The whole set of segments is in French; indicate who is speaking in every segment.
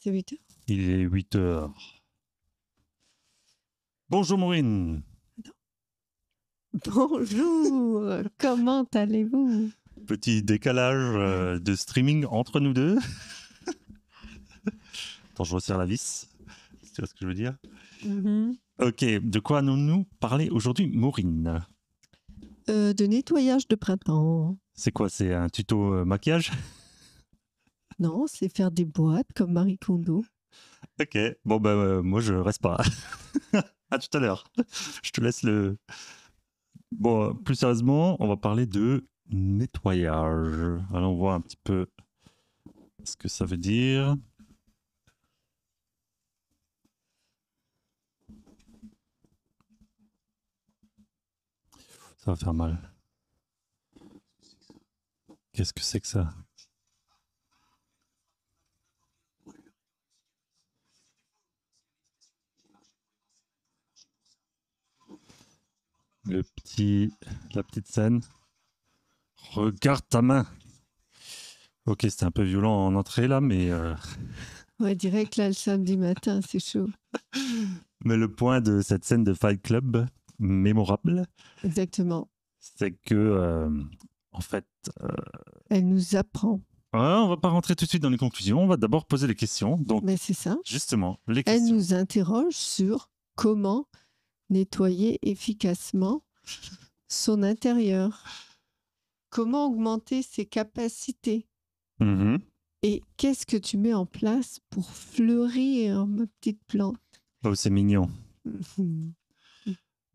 Speaker 1: C'est 8 heures.
Speaker 2: Il est 8 heures. Bonjour Maureen.
Speaker 1: Bonjour, comment allez-vous?
Speaker 2: Petit décalage de streaming entre nous deux. Attends, je resserre la vis. Tu vois ce que je veux dire? Ok, de quoi allons-nous parler aujourd'hui, Maureen?
Speaker 1: De nettoyage de printemps.
Speaker 2: C'est quoi? C'est un tuto maquillage?
Speaker 1: Non, c'est faire des boîtes comme Marie Kondo.
Speaker 2: Ok, bon bah moi je reste pas. À tout à l'heure. Je te laisse le... Bon, plus sérieusement, on va parler de nettoyage. Allons voir un petit peu ce que ça veut dire. Ça va faire mal. Qu'est-ce que c'est que ça? La petite scène. Regarde ta main. Ok, c'était un peu violent en entrée là, mais
Speaker 1: Ouais, direct là le samedi matin, c'est chaud.
Speaker 2: mais le point de cette scène de Fight Club mémorable,
Speaker 1: Exactement.
Speaker 2: c'est que en fait,
Speaker 1: Elle nous apprend.
Speaker 2: on va pas rentrer tout de suite dans les conclusions. On va d'abord poser les questions. Donc,
Speaker 1: Mais c'est ça.
Speaker 2: justement, les
Speaker 1: Elle
Speaker 2: questions.
Speaker 1: nous interroge sur comment nettoyer efficacement son intérieur. Comment augmenter ses capacités.
Speaker 2: Mhm.
Speaker 1: Et qu'est-ce que tu mets en place pour fleurir ma petite plante?
Speaker 2: Oh, c'est mignon.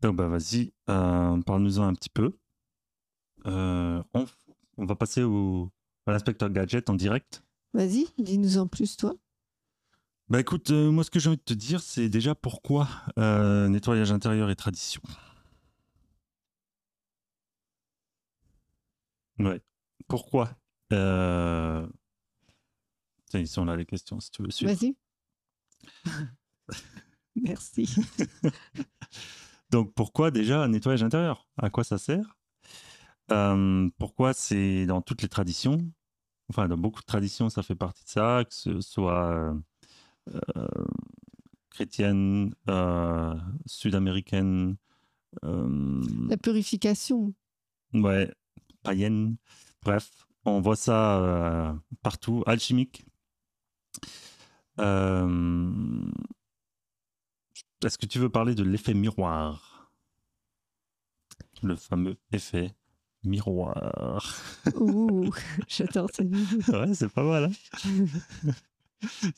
Speaker 2: Donc, bah, vas-y, parle-nous-en un petit peu. On va passer à l'inspecteur gadget en direct.
Speaker 1: Vas-y, dis-nous en plus, toi.
Speaker 2: Bah écoute, moi ce que j'ai envie de te dire, c'est déjà pourquoi nettoyage intérieur et tradition. Ouais. Pourquoi Tiens, ici on a les questions si tu veux suivre.
Speaker 1: Vas-y. Merci.
Speaker 2: Donc pourquoi déjà nettoyage intérieur? À quoi ça sert? Pourquoi c'est dans toutes les traditions? Enfin, dans beaucoup de traditions, ça fait partie de ça, que ce soit chrétienne, sud-américaine,
Speaker 1: La purification.
Speaker 2: ouais, païenne. Bref, on voit ça partout. Alchimique. Est-ce que tu veux parler de l'effet miroir? Le fameux effet miroir.
Speaker 1: Ouh, j'adore cette vidéo.
Speaker 2: Ouais, c'est pas mal. Hein.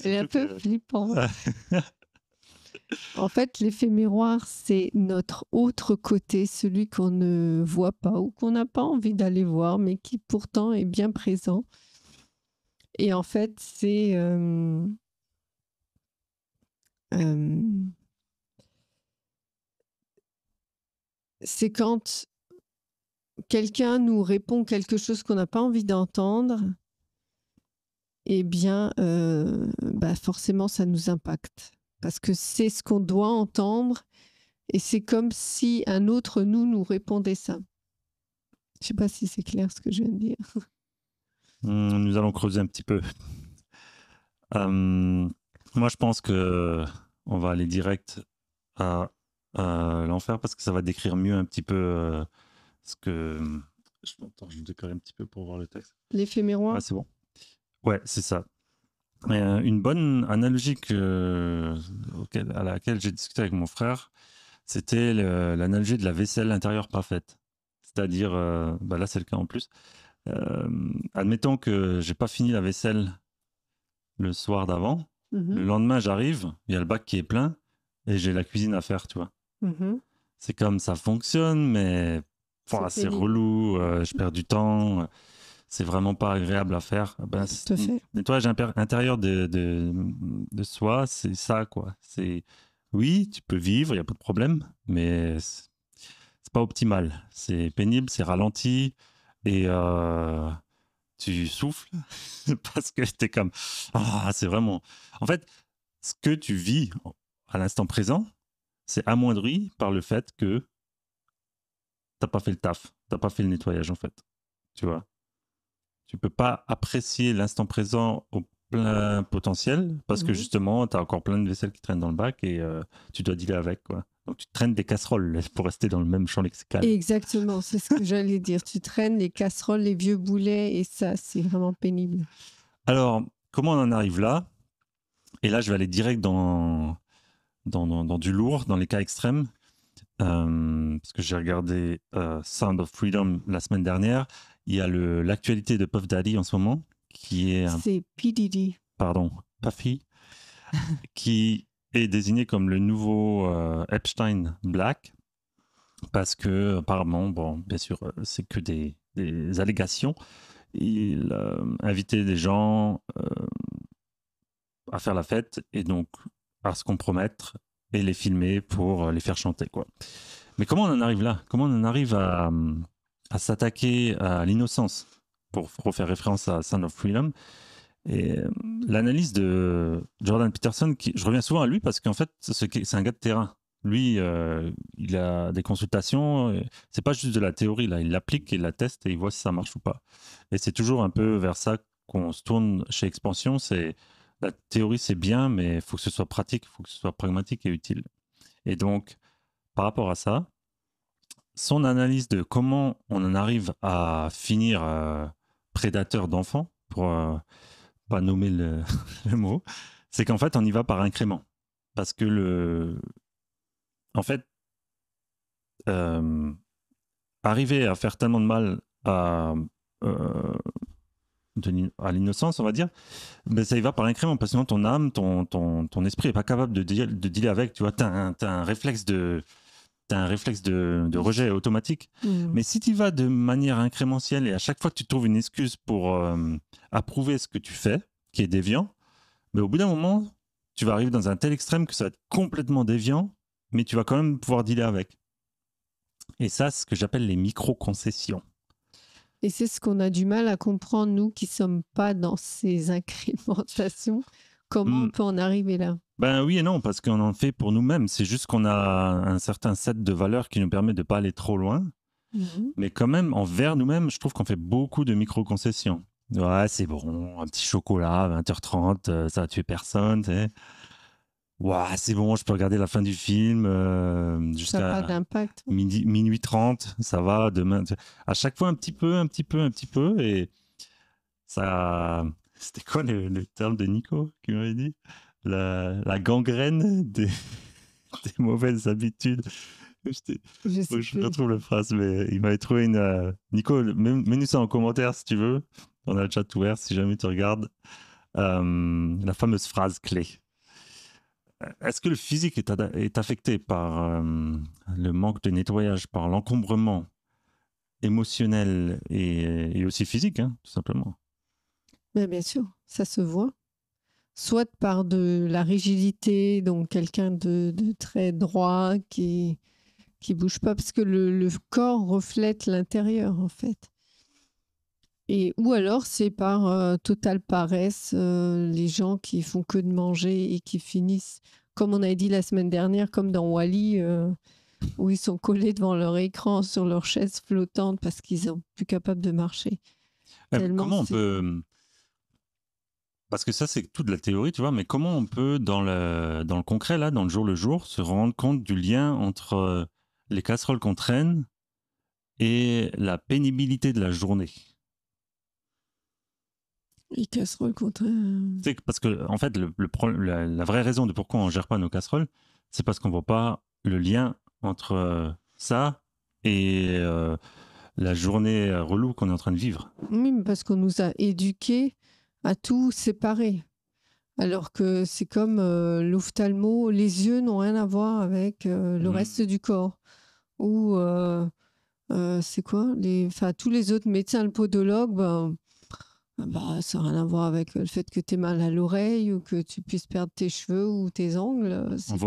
Speaker 1: Elle est un peu flippante. En fait, l'effet miroir, c'est notre autre côté, celui qu'on ne voit pas ou qu'on n'a pas envie d'aller voir, mais qui pourtant est bien présent. Et en fait, c'est quand quelqu'un nous répond quelque chose qu'on n'a pas envie d'entendre, eh bien, forcément, ça nous impacte. Parce que c'est ce qu'on doit entendre et c'est comme si un autre nous répondait ça. Je ne sais pas si c'est clair ce que je viens de dire.
Speaker 2: Nous allons creuser un petit peu. Moi, je pense que on va aller direct à l'enfer parce que ça va décrire mieux un petit peu ce que... Attends, je vais décoller un petit peu pour voir le texte.
Speaker 1: L'effet miroir.
Speaker 2: Ah, c'est bon. Ouais, c'est ça. Une bonne analogie à laquelle j'ai discuté avec mon frère, c'était l'analogie de la vaisselle intérieure parfaite. C'est-à-dire, là c'est le cas en plus, admettons que j'ai pas fini la vaisselle le soir d'avant, le lendemain j'arrive, il y a le bac qui est plein et j'ai la cuisine à faire, tu vois. C'est comme ça fonctionne, mais c'est relou, je perds du temps. C'est vraiment pas agréable à faire.
Speaker 1: Tout à fait.
Speaker 2: Nettoyage intérieur de soi, c'est ça, quoi. Oui, tu peux vivre, il n'y a pas de problème, mais c'est pas optimal. C'est pénible, c'est ralenti, et tu souffles parce que t'es comme, c'est vraiment... En fait, ce que tu vis à l'instant présent, c'est amoindri par le fait que t'as pas fait le taf, t'as pas fait le nettoyage, en fait. Tu vois? Tu peux pas apprécier l'instant présent plein potentiel parce que
Speaker 1: Mhm.
Speaker 2: justement, tu as encore plein de vaisselle qui traînent dans le bac et tu dois dealer avec, quoi. Donc, tu traînes des casseroles pour rester dans le même champ lexical.
Speaker 1: Exactement, c'est ce que j'allais dire. Tu traînes les casseroles, les vieux boulets, et ça, c'est vraiment pénible.
Speaker 2: Alors, comment on en arrive là? Et là, je vais aller direct dans du lourd, dans les cas extrêmes. Parce que j'ai regardé Sound of Freedom la semaine dernière. Il y a l'actualité de Puff Daddy en ce moment, qui est,
Speaker 1: C'est PDD.
Speaker 2: pardon, Puffy, qui est désigné comme le nouveau Epstein Black, parce que apparemment, bon, bien sûr, c'est que des allégations. Il invitait des gens à faire la fête et donc à se compromettre et les filmer pour les faire chanter, quoi. Mais comment on en arrive là? Comment on en arrive à s'attaquer à l'innocence pour faire référence à Sound of Freedom? Et l'analyse de Jordan Peterson, je reviens souvent à lui parce qu'en fait, c'est un gars de terrain. Lui, il a des consultations. C'est pas juste de la théorie, là. Il l'applique, il la teste et il voit si ça marche ou pas. Et c'est toujours un peu vers ça qu'on se tourne chez Expansion. C'est la théorie, c'est bien, mais il faut que ce soit pratique, il faut que ce soit pragmatique et utile. Et donc, par rapport à ça, son analyse de comment on en arrive à finir prédateur d'enfants, pour pas nommer le mot, c'est qu'en fait, on y va par incrément. Parce que en fait, arriver à faire tellement de mal euh, à l'innocence, on va dire, ben ça y va par incrément, parce que sinon ton âme, ton esprit est pas capable de dealer avec. Tu vois, t'as un réflexe de rejet automatique. Mais si tu vas de manière incrémentielle et à chaque fois que tu trouves une excuse pour approuver ce que tu fais, qui est déviant, mais au bout d'un moment, tu vas arriver dans un tel extrême que ça va être complètement déviant, mais tu vas quand même pouvoir dealer avec. Et ça, c'est ce que j'appelle les micro-concessions.
Speaker 1: Et c'est ce qu'on a du mal à comprendre, nous qui ne sommes pas dans ces incrémentations. Comment on peut en arriver là?
Speaker 2: Ben oui et non, parce qu'on en fait pour nous-mêmes. C'est juste qu'on a un certain set de valeurs qui nous permet de ne pas aller trop loin. Mais quand même, envers nous-mêmes, je trouve qu'on fait beaucoup de micro-concessions. Ouais, c'est bon, un petit chocolat à 20h30, ça va tuer personne. Ouais, c'est bon, je peux regarder la fin du film
Speaker 1: Ça n'a pas
Speaker 2: jusqu'à
Speaker 1: d'impact.
Speaker 2: minuit 30, ça va, demain. À chaque fois, un petit peu. Et ça. C'était quoi le terme de Nico qui m'avait dit? La gangrène des mauvaises habitudes. Je retrouve la phrase, mais il m'avait trouvé une. Nico, mets-nous ça en commentaire si tu veux. On a le chat ouvert si jamais tu regardes. La fameuse phrase clé. Est-ce que le physique est affecté par le manque de nettoyage, par l'encombrement émotionnel et aussi physique, hein, tout simplement?
Speaker 1: Mais bien sûr, ça se voit. Soit par de la rigidité, donc quelqu'un de très droit qui bouge pas, parce que le corps reflète l'intérieur, en fait. Ou alors, c'est par totale paresse, les gens qui font que de manger et qui finissent, comme on a dit la semaine dernière, comme dans Wall-E, où ils sont collés devant leur écran sur leur chaise flottante parce qu'ils sont plus capables de marcher.
Speaker 2: Comment on peut... Parce que ça, c'est tout de la théorie, tu vois, mais comment on peut, dans le concret, là, dans le jour, se rendre compte du lien entre les casseroles qu'on traîne et la pénibilité de la journée?
Speaker 1: Les casseroles contre...
Speaker 2: Parce que, en fait, la vraie raison de pourquoi on ne gère pas nos casseroles, c'est parce qu'on ne voit pas le lien entre ça et la journée relou qu'on est en train de vivre.
Speaker 1: Oui, parce qu'on nous a éduqués à tout séparer. Alors que c'est comme l'ophtalmo, les yeux n'ont rien à voir avec le reste du corps. Ou c'est quoi tous les autres médecins, le podologue, ça n'a rien à voir avec le fait que tu aies mal à l'oreille ou que tu puisses perdre tes cheveux ou tes ongles.
Speaker 2: On ne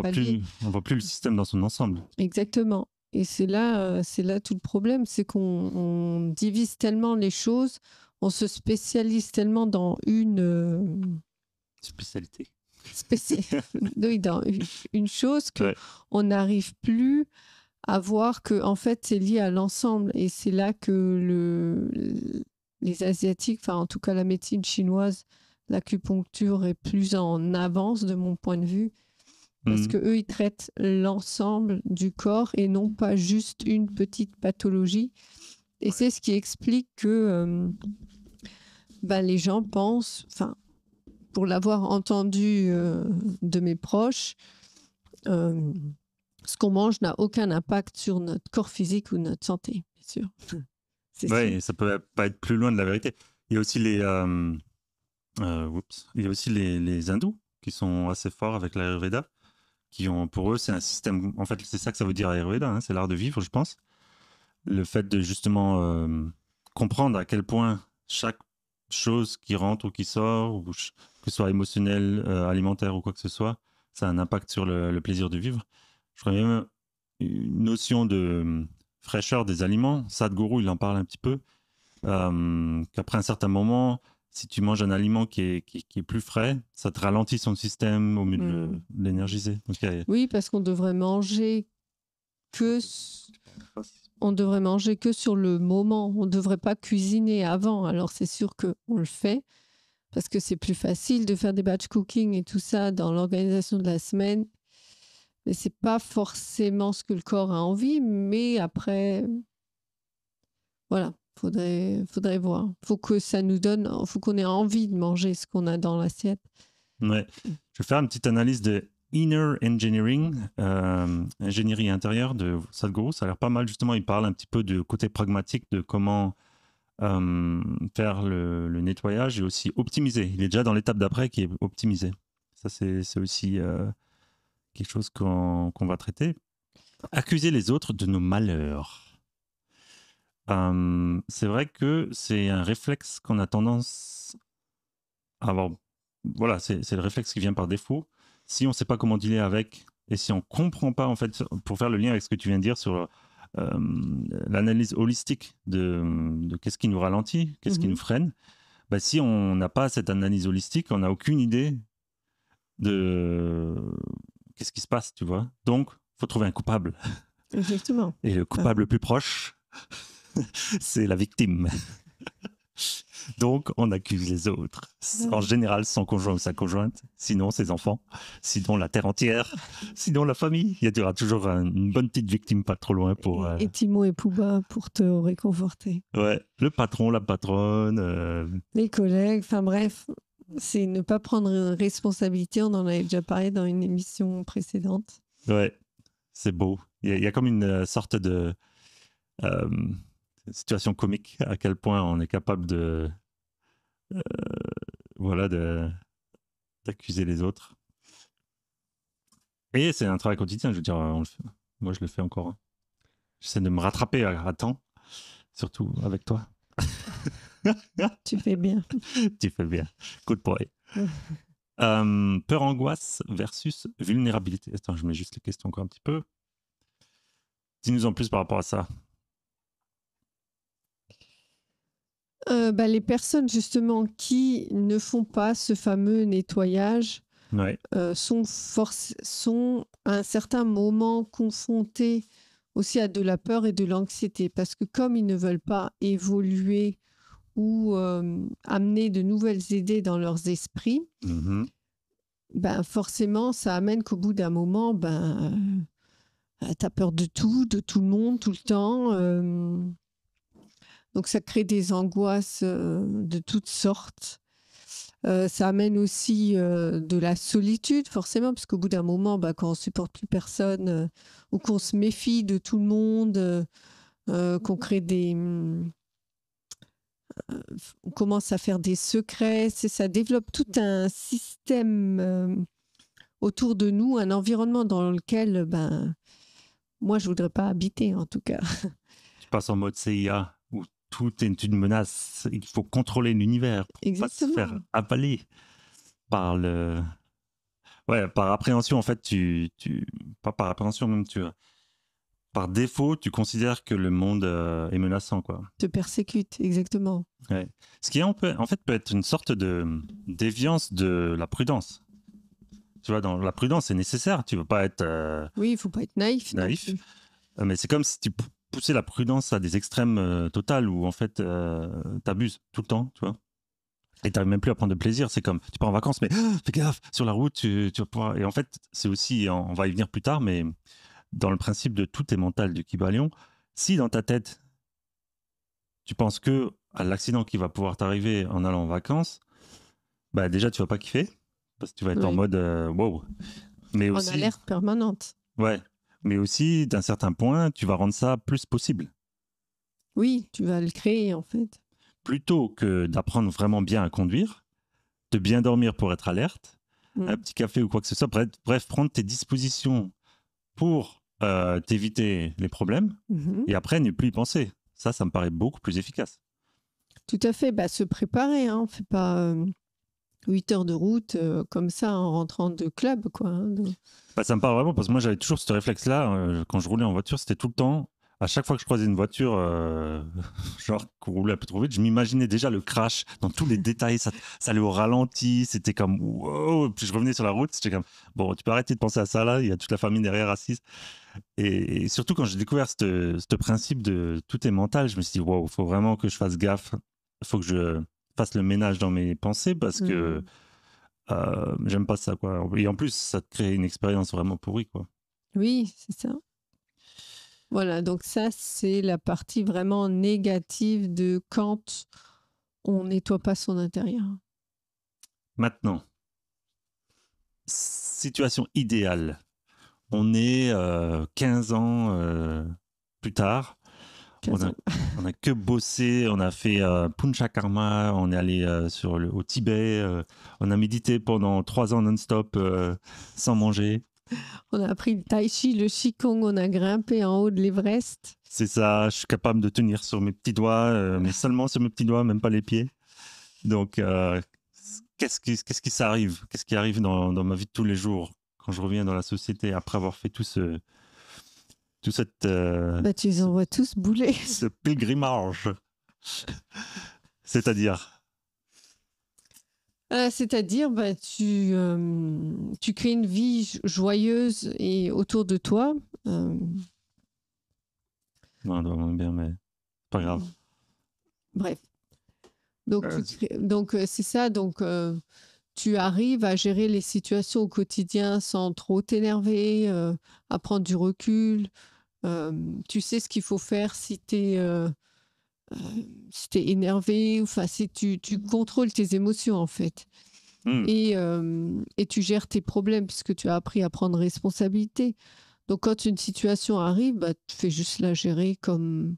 Speaker 2: voit plus le système dans son ensemble.
Speaker 1: Exactement. Et c'est là tout le problème, c'est qu'on divise tellement les choses, on se spécialise tellement dans une
Speaker 2: spécialité.
Speaker 1: Oui, dans une chose qu'on n'arrive plus à voir que en fait c'est lié à l'ensemble. Et c'est là que les Asiatiques, enfin en tout cas la médecine chinoise, l'acupuncture est plus en avance de mon point de vue, parce que eux, ils traitent l'ensemble du corps et non pas juste une petite pathologie. Et c'est ce qui explique que les gens pensent, enfin, pour l'avoir entendu de mes proches, ce qu'on mange n'a aucun impact sur notre corps physique ou notre santé, bien sûr.
Speaker 2: Oui, ça peut pas être plus loin de la vérité. Il y a aussi les hindous qui sont assez forts avec l'Ayurveda, qui ont, pour eux, c'est un système. En fait, c'est ça que ça veut dire Ayurveda, hein, c'est l'art de vivre, je pense. Le fait de justement comprendre à quel point chaque chose qui rentre ou qui sort, ou que ce soit émotionnel, alimentaire ou quoi que ce soit, ça a un impact sur le plaisir de vivre. Je crois même une notion de fraîcheur des aliments. Sadhguru, il en parle un petit peu. Qu'après un certain moment, si tu manges un aliment qui est plus frais, ça te ralentit son système au mieux de l'énergiser.
Speaker 1: Oui, parce qu'on devrait manger que sur le moment. On ne devrait pas cuisiner avant. Alors c'est sûr qu'on le fait parce que c'est plus facile de faire des batch cooking et tout ça dans l'organisation de la semaine. Mais c'est pas forcément ce que le corps a envie. Mais après, voilà, faudrait voir. Faut que ça nous donne, faut qu'on ait envie de manger ce qu'on a dans l'assiette.
Speaker 2: Ouais. Je vais faire une petite analyse de Inner Engineering, ingénierie intérieure de Sadhguru. Ça a l'air pas mal, justement. Il parle un petit peu du côté pragmatique de comment faire le nettoyage et aussi optimiser. Il est déjà dans l'étape d'après qui est optimiser. Ça, c'est aussi quelque chose qu'on va traiter. Accuser les autres de nos malheurs. C'est vrai que c'est un réflexe qu'on a tendance à avoir. Voilà, c'est le réflexe qui vient par défaut. Si on ne sait pas comment dealer avec, et si on ne comprend pas, en fait, pour faire le lien avec ce que tu viens de dire sur l'analyse holistique de qu'est-ce qui nous ralentit, qu'est-ce qui nous freine, si on n'a pas cette analyse holistique, on n'a aucune idée de qu'est-ce qui se passe, tu vois. Donc, il faut trouver un coupable.
Speaker 1: Exactement.
Speaker 2: Et le coupable le plus proche, c'est la victime. Donc, on accuse les autres. En général, son conjoint ou sa conjointe, sinon ses enfants, sinon la terre entière, sinon la famille. Il y aura toujours une bonne petite victime pas trop loin pour...
Speaker 1: Et Timon et Pouba pour te réconforter.
Speaker 2: Ouais, le patron, la patronne.
Speaker 1: Les collègues, enfin bref, c'est ne pas prendre responsabilité. On en avait déjà parlé dans une émission précédente.
Speaker 2: Ouais, c'est beau. Il y a comme une sorte de... situation comique, à quel point on est capable d'accuser les autres. Et c'est un travail quotidien, je veux dire, moi je le fais encore. J'essaie de me rattraper à temps, surtout avec toi.
Speaker 1: Tu fais bien.
Speaker 2: Tu fais bien. Good boy. Peur, angoisse versus vulnérabilité. Attends, je mets juste les questions encore un petit peu. Dis-nous en plus par rapport à ça.
Speaker 1: Les personnes justement qui ne font pas ce fameux nettoyage sont à un certain moment confrontés aussi à de la peur et de l'anxiété parce que comme ils ne veulent pas évoluer ou amener de nouvelles idées dans leurs esprits, forcément ça amène qu'au bout d'un moment tu as peur de tout le monde, tout le temps. Donc, ça crée des angoisses de toutes sortes. Ça amène aussi de la solitude, forcément, parce qu'au bout d'un moment, quand on ne supporte plus personne ou qu'on se méfie de tout le monde, qu'on crée on commence à faire des secrets, ça développe tout un système autour de nous, un environnement dans lequel, moi, je ne voudrais pas habiter, en tout cas.
Speaker 2: Tu passes en mode CIA, où tout est une menace. Il faut contrôler l'univers pour ne pas se faire avaler par le... Ouais, par appréhension, en fait, pas par appréhension, même par défaut, tu considères que le monde est menaçant, quoi.
Speaker 1: Te persécute, exactement.
Speaker 2: Ouais. Ce qui, en fait, peut être une sorte de déviance de la prudence. Tu vois, dans la prudence, c'est nécessaire. Tu ne veux pas être...
Speaker 1: Oui, il ne faut pas être naïf.
Speaker 2: Mais c'est comme si tu poussais la prudence à des extrêmes totales où, en fait, tu abuses tout le temps, tu vois. Et tu n'arrives même plus à prendre de plaisir. C'est comme, tu pars en vacances, mais fais gaffe, sur la route, tu vas pouvoir... Et en fait, c'est aussi, on va y venir plus tard, mais dans le principe de tout est mental du Kybalion, si dans ta tête, tu penses que à l'accident qui va pouvoir t'arriver en allant en vacances, bah déjà, tu vas pas kiffer, parce que tu vas être en
Speaker 1: Oui.
Speaker 2: mode wow. Mais
Speaker 1: En
Speaker 2: aussi,
Speaker 1: alerte permanente.
Speaker 2: ouais, mais aussi, d'un certain point, tu vas rendre ça plus possible.
Speaker 1: Oui, tu vas le créer en fait.
Speaker 2: Plutôt que d'apprendre vraiment bien à conduire, de bien dormir pour être alerte, un
Speaker 1: Mm.
Speaker 2: petit café ou quoi que ce soit, bref, prendre tes dispositions pour t'éviter les problèmes
Speaker 1: Mhm.
Speaker 2: et après ne plus y penser. Ça me paraît beaucoup plus efficace.
Speaker 1: Tout à fait. Bah, se préparer. Hein. On ne fait pas 8 heures de route comme ça en rentrant de club. Quoi, hein. Donc,
Speaker 2: Bah, ça me parle vraiment parce que moi j'avais toujours ce réflexe-là quand je roulais en voiture, c'était tout le temps. À chaque fois que je croisais une voiture, genre qu'on roulait un peu trop vite, je m'imaginais déjà le crash dans tous les détails. Ça allait au ralenti, c'était comme wow. Puis je revenais sur la route, c'était comme bon, tu peux arrêter de penser à ça là, il y a toute la famille derrière assise. Et surtout quand j'ai découvert ce principe de tout est mental, je me suis dit wow, faut vraiment que je fasse gaffe, il faut que je fasse le ménage dans mes pensées parce que j'aime pas ça quoi. Et en plus, ça te crée une expérience vraiment pourrie quoi.
Speaker 1: oui, c'est ça. Voilà, donc ça, c'est la partie vraiment négative de quand on nettoie pas son intérieur.
Speaker 2: Maintenant, situation idéale. On est 15 ans plus tard.
Speaker 1: 15 ans.
Speaker 2: On a que bossé, on a fait Puncha Karma, on est allé au Tibet, on a médité pendant 3 ans non-stop sans manger.
Speaker 1: On a appris le tai chi, le qigong, on a grimpé en haut de l'Everest.
Speaker 2: C'est ça, je suis capable de tenir sur mes petits doigts, mais seulement sur mes petits doigts, même pas les pieds. Donc, qu'est-ce qui s'arrive? Qu'est-ce qui arrive dans ma vie de tous les jours quand je reviens dans la société après avoir fait tout cette,
Speaker 1: Bah, tu les envoies tous bouler.
Speaker 2: ce pèlerinage? C'est-à-dire?
Speaker 1: C'est-à-dire, bah, tu crées une vie joyeuse et autour de toi.
Speaker 2: Non, on doit moins bien, mais pas grave.
Speaker 1: Bref. Donc, c'est ça. Donc, tu arrives à gérer les situations au quotidien sans trop t'énerver, à prendre du recul. Tu sais ce qu'il faut faire si tu es énervé, enfin, si tu contrôles tes émotions en fait.
Speaker 2: Hmm.
Speaker 1: Et tu gères tes problèmes puisque tu as appris à prendre responsabilité. Donc quand une situation arrive, bah, tu fais juste la gérer comme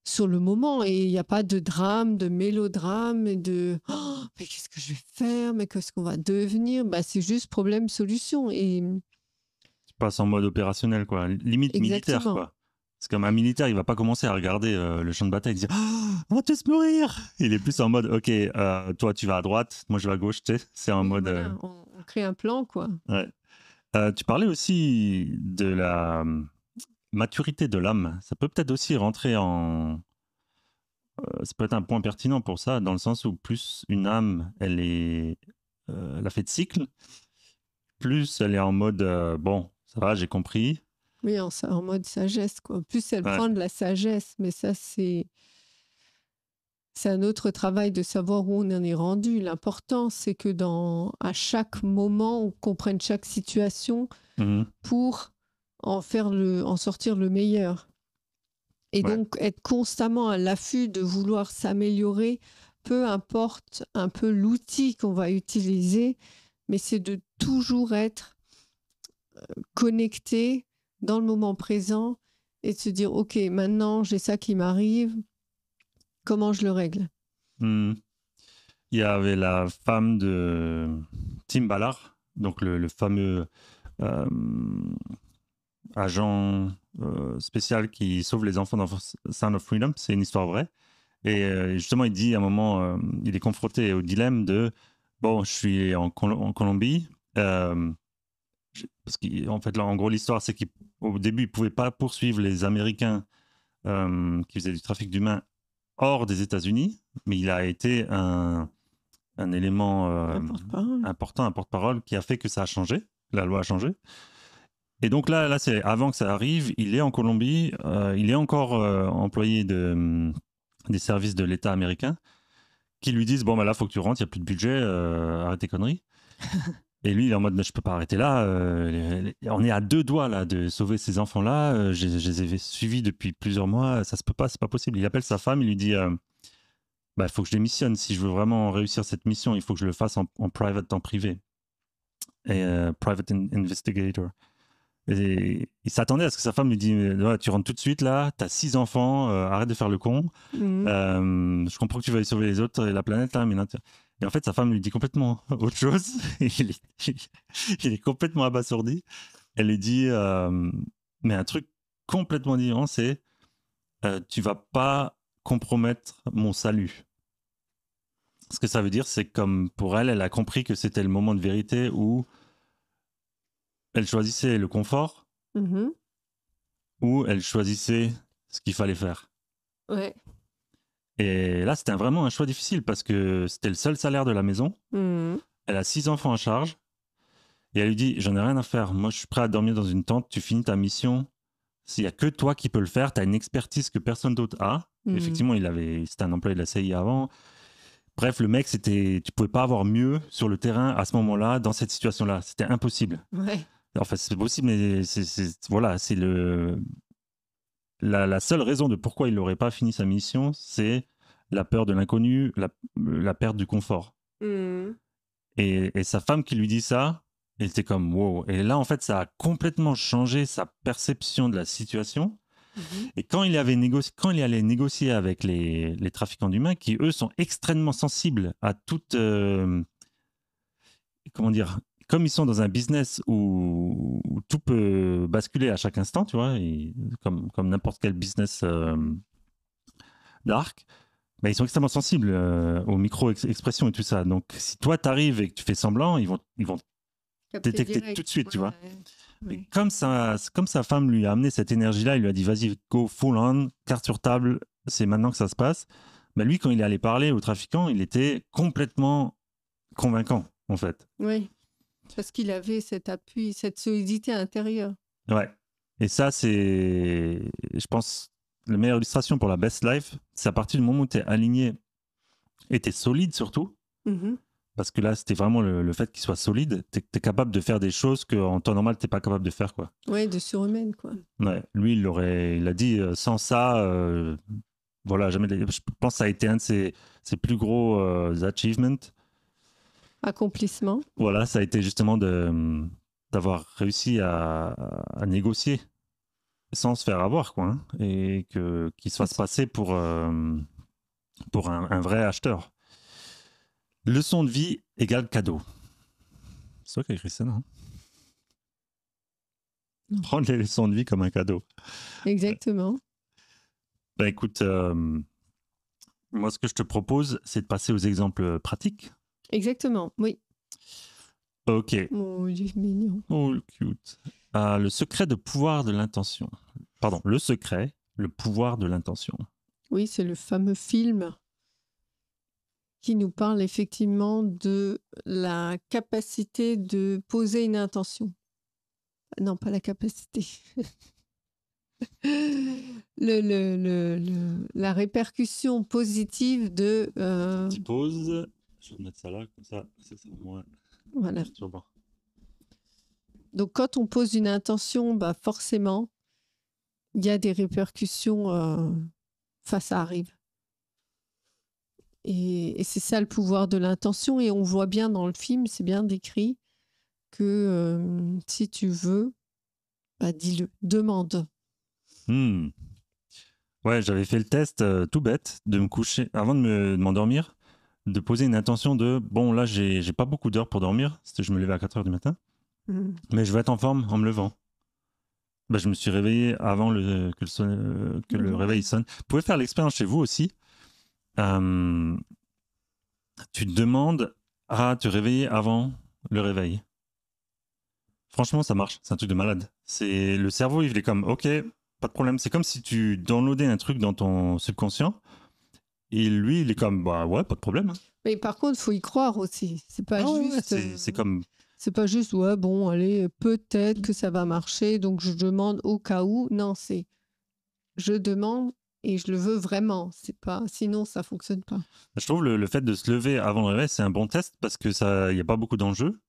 Speaker 1: sur le moment et il n'y a pas de drame, de mélodrame et de oh, mais qu'est-ce que je vais faire, mais qu'est-ce qu'on va devenir, bah, c'est juste problème-solution. Et
Speaker 2: Tu passes en mode opérationnel, quoi. Limite militaire,
Speaker 1: exactement.
Speaker 2: quoi. C'est comme un militaire, il va pas commencer à regarder le champ de bataille et dire on va tous mourir. Il est plus en mode ok, toi tu vas à droite, moi je vais à gauche, tu sais. C'est en
Speaker 1: Oui,
Speaker 2: mode.
Speaker 1: voilà, on crée un plan, quoi.
Speaker 2: Ouais. Tu parlais aussi de la maturité de l'âme. Ça peut peut-être aussi rentrer en. Ça peut être un point pertinent pour ça, dans le sens où plus une âme, elle a fait de cycle, plus elle est en mode bon, ça va, j'ai compris.
Speaker 1: Oui, en mode sagesse, quoi. En plus, elle
Speaker 2: Ouais.
Speaker 1: prend de la sagesse, mais ça, c'est un autre travail de savoir où on en est rendu. L'important, c'est que à chaque moment, on comprenne chaque situation
Speaker 2: Mhm.
Speaker 1: pour en sortir le meilleur. Et
Speaker 2: Ouais.
Speaker 1: donc, être constamment à l'affût de vouloir s'améliorer, peu importe un peu l'outil qu'on va utiliser, mais c'est de toujours être connecté dans le moment présent et de se dire, OK, maintenant, j'ai ça qui m'arrive, comment je le règle?
Speaker 2: Mhm. Il y avait la femme de Tim Ballard, donc le fameux euh, agent spécial qui sauve les enfants dans Sound of Freedom. C'est une histoire vraie. Et justement, il dit à un moment, il est confronté au dilemme de bon, je suis en Colombie. Parce qu'en fait, là, en gros, l'histoire, c'est qu'au début, il ne pouvait pas poursuivre les Américains qui faisaient du trafic d'humains hors des États-Unis, mais il a été un élément important, un porte-parole qui a fait que ça a changé, la loi a changé. Et donc là c'est avant que ça arrive, il est en Colombie, il est encore employé des services de l'État américain, qui lui disent bon, bah là, faut que tu rentres, il n'y a plus de budget, arrête tes conneries. Et lui, il est en mode, mais je peux pas arrêter là. On est à 2 doigts là de sauver ces enfants-là. Je les ai suivis depuis plusieurs mois. Ça se peut pas, c'est pas possible. Il appelle sa femme, il lui dit, bah, il faut que je démissionne. Si je veux vraiment réussir cette mission, il faut que je le fasse en private, en privé. Et private investigator. Et il s'attendait à ce que sa femme lui dise, ouais, tu rentres tout de suite là, t'as 6 enfants, arrête de faire le con. Je comprends que tu vas aller sauver les autres et la planète là, mais là, et en fait, sa femme lui dit complètement autre chose. Il est complètement abasourdi. Elle lui dit, mais un truc complètement différent, c'est tu vas pas compromettre mon salut. Ce que ça veut dire, c'est comme pour elle, elle a compris que c'était le moment de vérité où elle choisissait le confort ou elle choisissait ce qu'il fallait faire.
Speaker 1: Ouais.
Speaker 2: Et là, c'était vraiment un choix difficile parce que c'était le seul salaire de la maison. Elle a 6 enfants à charge. Et elle lui dit, j'en ai rien à faire. Moi, je suis prêt à dormir dans une tente. Tu finis ta mission. S'il n'y a que toi qui peux le faire, tu as une expertise que personne d'autre a. Effectivement, c'était un employé de la CIA avant. Bref, le mec, tu pouvais pas avoir mieux sur le terrain à ce moment-là, dans cette situation-là. C'était impossible.
Speaker 1: Ouais.
Speaker 2: Enfin, c'est possible, mais voilà, c'est la seule raison de pourquoi il n'aurait pas fini sa mission, c'est la peur de l'inconnu, la perte du confort. Et sa femme qui lui dit ça, elle était comme wow. Et là, en fait, ça a complètement changé sa perception de la situation. Et quand il allait négocier avec les trafiquants d'humains, qui eux sont extrêmement sensibles à toute, comment dire, comme ils sont dans un business où tout peut basculer à chaque instant, tu vois, comme n'importe quel business dark, bah, ils sont extrêmement sensibles aux micro-expressions et tout ça. Donc, si toi, t'arrives et que tu fais semblant, ils vont détecter
Speaker 1: direct.
Speaker 2: tout de suite, tu vois.
Speaker 1: Ouais.
Speaker 2: Et comme sa femme lui a amené cette énergie-là, il lui a dit, vas-y, go full on, carte sur table, c'est maintenant que ça se passe. Bah, lui, quand il est allé parler aux trafiquants, il était complètement convaincant, en fait.
Speaker 1: Oui, parce qu'il avait cet appui, cette solidité intérieure.
Speaker 2: Ouais. Et ça, c'est, je pense, la meilleure illustration pour la best life, c'est à partir du moment où tu es aligné et tu es solide surtout. Parce que là, c'était vraiment le fait qu'il soit solide. Tu es capable de faire des choses qu'en temps normal, tu n'es pas capable de faire, quoi.
Speaker 1: Oui, de surhumaine, quoi.
Speaker 2: Ouais. Lui, il a dit, sans ça, voilà, jamais. Je pense que ça a été un de ses plus gros achievements.
Speaker 1: Accomplissement.
Speaker 2: Voilà, ça a été justement d'avoir réussi à négocier sans se faire avoir, quoi, hein, et qu'il se fasse passer pour un vrai acheteur. Leçon de vie égale cadeau. C'est toi qui as écrit ça, non? Prendre les leçons de vie comme un cadeau.
Speaker 1: Exactement.
Speaker 2: Ben écoute, moi ce que je te propose, c'est de passer aux exemples pratiques.
Speaker 1: Exactement, oui.
Speaker 2: Ok.
Speaker 1: Oh, il est mignon.
Speaker 2: Oh, cute. Le secret de pouvoir de l'intention. Pardon, le secret, le pouvoir de l'intention.
Speaker 1: Oui, c'est le fameux film qui nous parle effectivement de la capacité de poser une intention. Non, pas la capacité. La répercussion positive de...
Speaker 2: Petite pause. Je vais mettre ça là, comme ça, c'est ça. Ouais.
Speaker 1: Voilà. Donc, quand on pose une intention, bah forcément, il y a des répercussions, ça arrive. Et c'est ça le pouvoir de l'intention. Et on voit bien dans le film, c'est bien décrit, que si tu veux, bah dis-le, demande.
Speaker 2: Ouais, j'avais fait le test tout bête de me coucher, avant de m'endormir, de poser une intention de, bon là j'ai pas beaucoup d'heures pour dormir, je me levais à 4h du matin, mais je vais être en forme en me levant. Bah, je me suis réveillé avant que le réveil sonne. Vous pouvez faire l'expérience chez vous aussi. Tu te demandes à te réveiller avant le réveil. Franchement, ça marche. C'est un truc de malade. C'est le cerveau, il est comme, ok, pas de problème. C'est comme si tu downloadais un truc dans ton subconscient. Et lui, il est comme, bah ouais, pas de problème.
Speaker 1: Mais par contre, il faut y croire aussi. C'est pas juste.
Speaker 2: Ouais, c'est comme.
Speaker 1: C'est pas juste, ouais, bon, allez, peut-être que ça va marcher, donc je demande au cas où. Non, c'est je demande et je le veux vraiment. C'est pas, sinon, ça fonctionne pas.
Speaker 2: Je trouve le fait de se lever avant le réveil, c'est un bon test parce que il n'y a pas beaucoup d'enjeux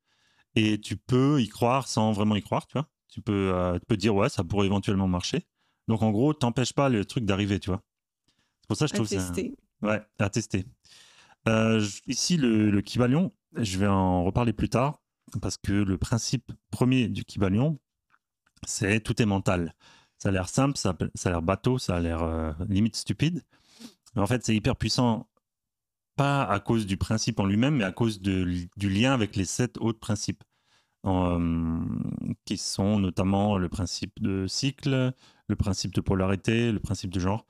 Speaker 2: et tu peux y croire sans vraiment y croire, tu vois. Tu peux dire, ouais, ça pourrait éventuellement marcher. Donc, en gros, t'empêches pas le truc d'arriver, tu vois. C'est pour ça que je
Speaker 1: À
Speaker 2: trouve
Speaker 1: tester.
Speaker 2: Ouais, à tester. Ici, le Kybalion, je vais en reparler plus tard parce que le principe premier du Kybalion, c'est tout est mental. Ça a l'air simple, ça a l'air bateau, ça a l'air limite stupide. Mais en fait, c'est hyper puissant, pas à cause du principe en lui-même, mais à cause du lien avec les 7 autres principes, qui sont notamment le principe de cycle, le principe de polarité, le principe de genre.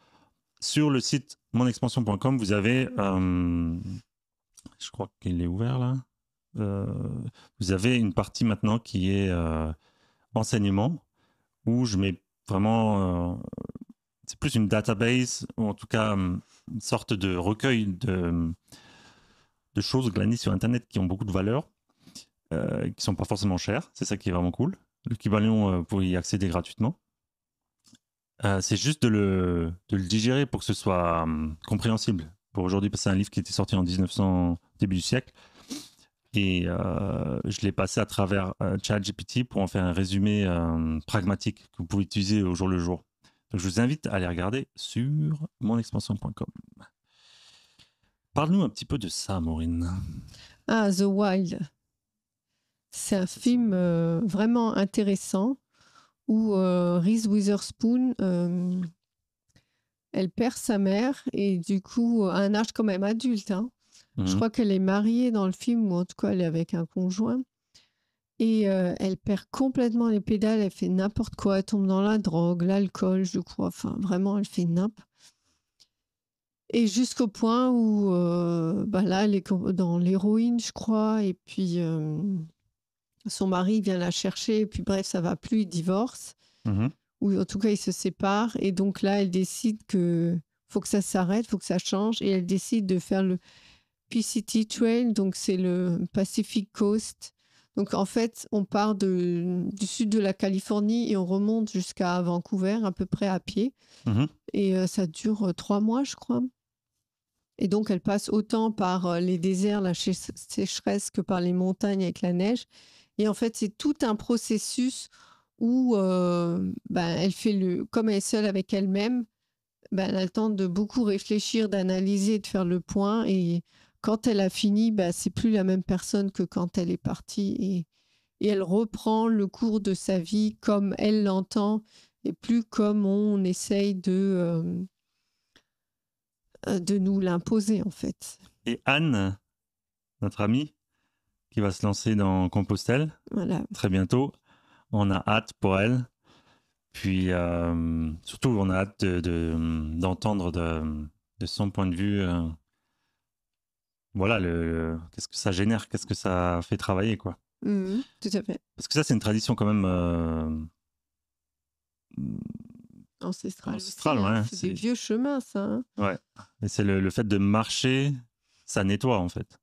Speaker 2: Sur le site monexpansion.com, vous avez, je crois qu'il est ouvert là, vous avez une partie maintenant qui est enseignement, où je mets vraiment, c'est plus une database, ou en tout cas une sorte de recueil de choses glanées sur Internet qui ont beaucoup de valeur, qui sont pas forcément chères. C'est ça qui est vraiment cool. Le Kybalion, vous pouvez y accéder gratuitement. C'est juste de le digérer pour que ce soit compréhensible. Pour aujourd'hui, parce que c'est un livre qui était sorti en 1900, début du siècle. Et je l'ai passé à travers ChatGPT pour en faire un résumé pragmatique que vous pouvez utiliser au jour le jour. Donc, je vous invite à aller regarder sur monexpansion.com. Parle-nous un petit peu de ça, Maureen.
Speaker 1: Ah, The Wild. C'est un film vraiment intéressant où Reese Witherspoon, elle perd sa mère et du coup, à un âge quand même adulte. Hein. Je crois qu'elle est mariée dans le film, ou en tout cas, elle est avec un conjoint. Et elle perd complètement les pédales, elle fait n'importe quoi, elle tombe dans la drogue, l'alcool, je crois. Enfin, vraiment, elle fait n'importe. Et jusqu'au point où, là, elle est dans l'héroïne, je crois, et puis son mari vient la chercher, et puis bref, ça va plus, ils divorcent. Ou en tout cas, ils se séparent. Et donc là, elle décide que faut que ça s'arrête, faut que ça change. Et elle décide de faire le PCT Trail, donc c'est le Pacific Coast. Donc en fait, on part du sud de la Californie et on remonte jusqu'à Vancouver, à peu près à pied. Et ça dure 3 mois, je crois. Et donc, elle passe autant par les déserts, la sécheresse, que par les montagnes avec la neige. Et en fait, c'est tout un processus où elle fait comme elle est seule avec elle-même, elle a le temps de beaucoup réfléchir, d'analyser, de faire le point. Et quand elle a fini, c'est plus la même personne que quand elle est partie. Et elle reprend le cours de sa vie comme elle l'entend et plus comme on essaye de nous l'imposer, en fait.
Speaker 2: Et Anne, notre amie, qui va se lancer dans Compostelle très bientôt, on a hâte pour elle. Puis surtout, on a hâte d'entendre de son point de vue, voilà, qu'est-ce que ça génère, qu'est-ce que ça fait travailler, quoi.
Speaker 1: Tout à fait.
Speaker 2: Parce que ça, c'est une tradition quand même
Speaker 1: ancestrale,
Speaker 2: ouais.
Speaker 1: C'est des vieux chemins, ça. Hein.
Speaker 2: Ouais. Et c'est le fait de marcher, ça nettoie, en fait.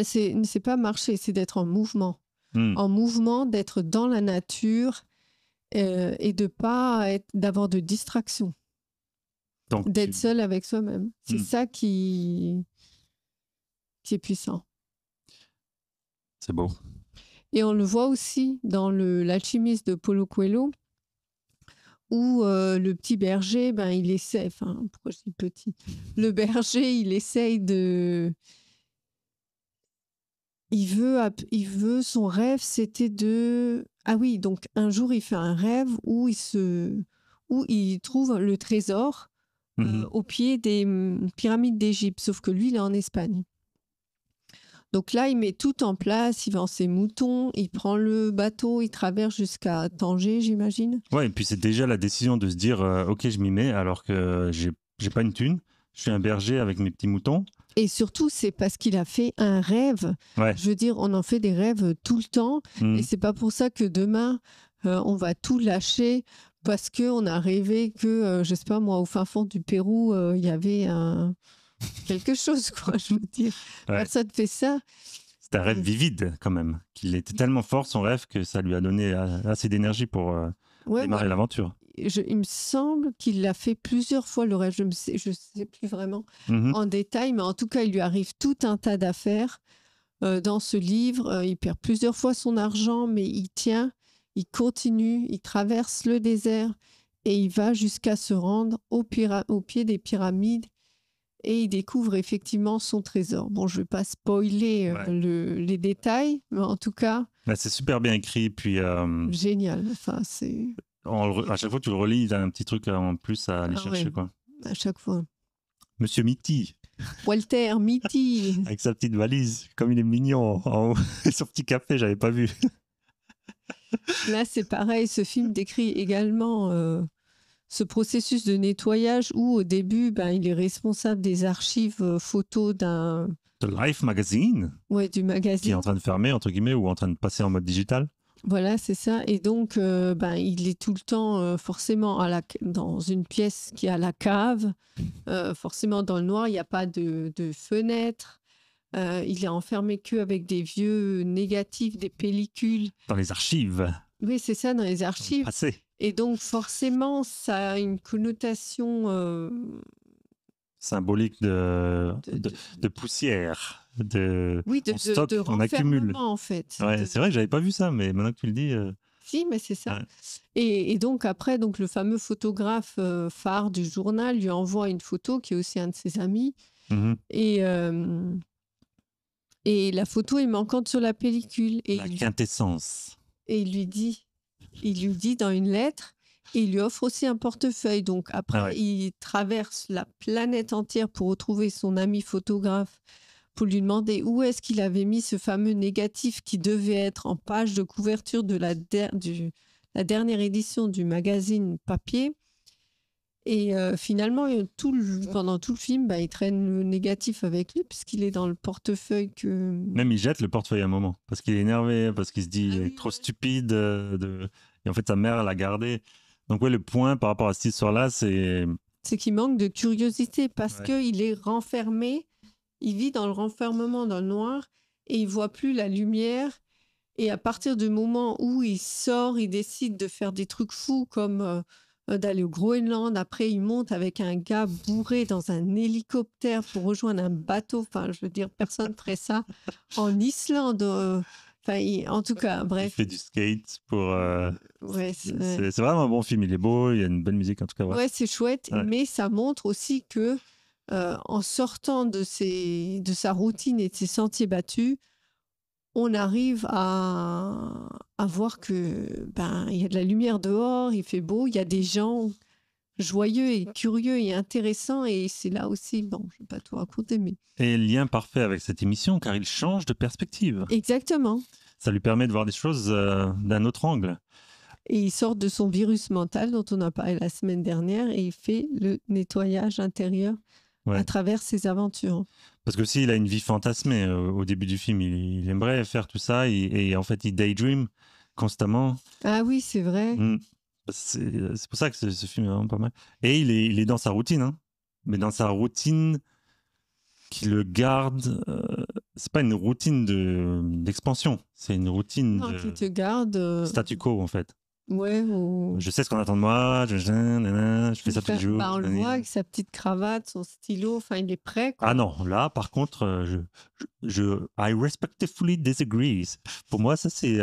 Speaker 1: C'est pas marcher, c'est d'être en mouvement. En mouvement, d'être dans la nature et de pas d'avoir de distraction. D'être seul avec soi-même. C'est ça qui est puissant.
Speaker 2: C'est beau.
Speaker 1: Et on le voit aussi dans l'alchimiste de Paulo Coelho, où le petit berger, il essaie, enfin, pourquoi je dis petit? Le berger, il essaye de... Il veut, son rêve, c'était de... Ah oui, donc un jour, il fait un rêve où il trouve le trésor au pied des pyramides d'Égypte, sauf que lui, il est en Espagne. Donc là, il met tout en place, il vend ses moutons, il prend le bateau, il traverse jusqu'à Tanger, j'imagine.
Speaker 2: Ouais, et puis c'est déjà la décision de se dire ok, je m'y mets alors que j'ai pas une thune, je suis un berger avec mes petits moutons.
Speaker 1: Et surtout, c'est parce qu'il a fait un rêve.
Speaker 2: Ouais.
Speaker 1: Je veux dire, on en fait des rêves tout le temps. Et c'est pas pour ça que demain, on va tout lâcher parce qu'on a rêvé que, je sais pas moi, au fin fond du Pérou, il y avait quelque chose, quoi, je veux dire. Ouais. Personne ne fait ça.
Speaker 2: C'est un rêve vivide, quand même. Qu'il était tellement fort, son rêve, que ça lui a donné assez d'énergie pour démarrer l'aventure.
Speaker 1: il me semble qu'il l'a fait plusieurs fois le rêve. Je sais plus vraiment en détail, mais en tout cas, il lui arrive tout un tas d'affaires dans ce livre. Il perd plusieurs fois son argent, mais il tient, il continue, il traverse le désert et il va jusqu'à se rendre au pied des pyramides et il découvre effectivement son trésor. Bon, je ne vais pas spoiler les détails, mais en tout cas...
Speaker 2: Bah, c'est super bien écrit, puis...
Speaker 1: génial. Enfin, c'est...
Speaker 2: à chaque fois que tu le relis, il y a un petit truc en plus à aller chercher, quoi.
Speaker 1: À chaque fois.
Speaker 2: Monsieur Mitty.
Speaker 1: Walter Mitty.
Speaker 2: Avec sa petite valise, comme il est mignon. En haut. Et son petit café, j'avais pas vu.
Speaker 1: Là, c'est pareil. Ce film décrit également ce processus de nettoyage où, au début, il est responsable des archives photos d'un...
Speaker 2: The Life Magazine.
Speaker 1: Ouais, du magazine.
Speaker 2: Qui est en train de fermer, entre guillemets, ou en train de passer en mode digital.
Speaker 1: Voilà, c'est ça. Et donc, il est tout le temps forcément dans une pièce qui a la cave. Forcément, dans le noir, il n'y a pas de fenêtre. Il est enfermé qu'avec des vieux négatifs, des pellicules.
Speaker 2: Dans les archives.
Speaker 1: Oui, c'est ça, dans les archives.
Speaker 2: Passé.
Speaker 1: Et donc, forcément, ça a une connotation...
Speaker 2: symbolique de poussière, de stock,
Speaker 1: de
Speaker 2: on accumule.
Speaker 1: En fait.
Speaker 2: Ouais, c'est vrai que j'avais pas vu ça, mais maintenant que tu le dis...
Speaker 1: Si, mais c'est ça.
Speaker 2: Ouais.
Speaker 1: Et donc après, le fameux photographe phare du journal lui envoie une photo qui est aussi un de ses amis. Et la photo est manquante sur la pellicule. Et
Speaker 2: la quintessence.
Speaker 1: Et il lui dit dans une lettre, et il lui offre aussi un portefeuille. Donc après, il traverse la planète entière pour retrouver son ami photographe, pour lui demander où est-ce qu'il avait mis ce fameux négatif qui devait être en page de couverture de la dernière édition du magazine papier. Et finalement, pendant tout le film, il traîne le négatif avec lui puisqu'il est dans le portefeuille que...
Speaker 2: Même il jette le portefeuille à un moment parce qu'il est énervé, parce qu'il se dit il est trop stupide. Et en fait, sa mère l'a gardé. Donc le point par rapport à cette histoire-là, c'est...
Speaker 1: C'est qu'il manque de curiosité parce qu'il est renfermé. Il vit dans le renfermement, dans le noir, et il voit plus la lumière. Et à partir du moment où il sort, il décide de faire des trucs fous comme d'aller au Groenland. Après, il monte avec un gars bourré dans un hélicoptère pour rejoindre un bateau. Enfin, je veux dire, personne ne ferait ça en Islande. En tout cas, bref.
Speaker 2: Il fait du skate pour... c'est vraiment un bon film. Il est beau, il y a une bonne musique en tout cas.
Speaker 1: Ouais, c'est chouette, mais ça montre aussi que en sortant de sa routine et de ses sentiers battus, on arrive à voir que il y a de la lumière dehors, il fait beau, il y a des gens joyeux et curieux et intéressants, et c'est là aussi, bon, je ne vais pas tout raconter, mais...
Speaker 2: Et lien parfait avec cette émission, car il change de perspective.
Speaker 1: Exactement.
Speaker 2: Ça lui permet de voir des choses d'un autre angle.
Speaker 1: Et il sort de son virus mental dont on a parlé la semaine dernière, et il fait le nettoyage intérieur à travers ses aventures.
Speaker 2: Parce que s'il a une vie fantasmée au début du film, il aimerait faire tout ça et en fait il daydream constamment.
Speaker 1: Ah oui, c'est vrai.
Speaker 2: C'est pour ça que ce film est vraiment pas mal. Et il est dans sa routine, hein. Mais dans sa routine qui le garde. C'est pas une routine d'expansion, c'est une routine
Speaker 1: qui te garde
Speaker 2: statu quo en fait.
Speaker 1: Ouais.
Speaker 2: Je sais ce qu'on attend de moi, je fais ça tous les jours.
Speaker 1: On le voit avec sa petite cravate, son stylo, enfin il est prêt, quoi.
Speaker 2: Ah non, là par contre, I respectfully disagree. Pour moi, ça c'est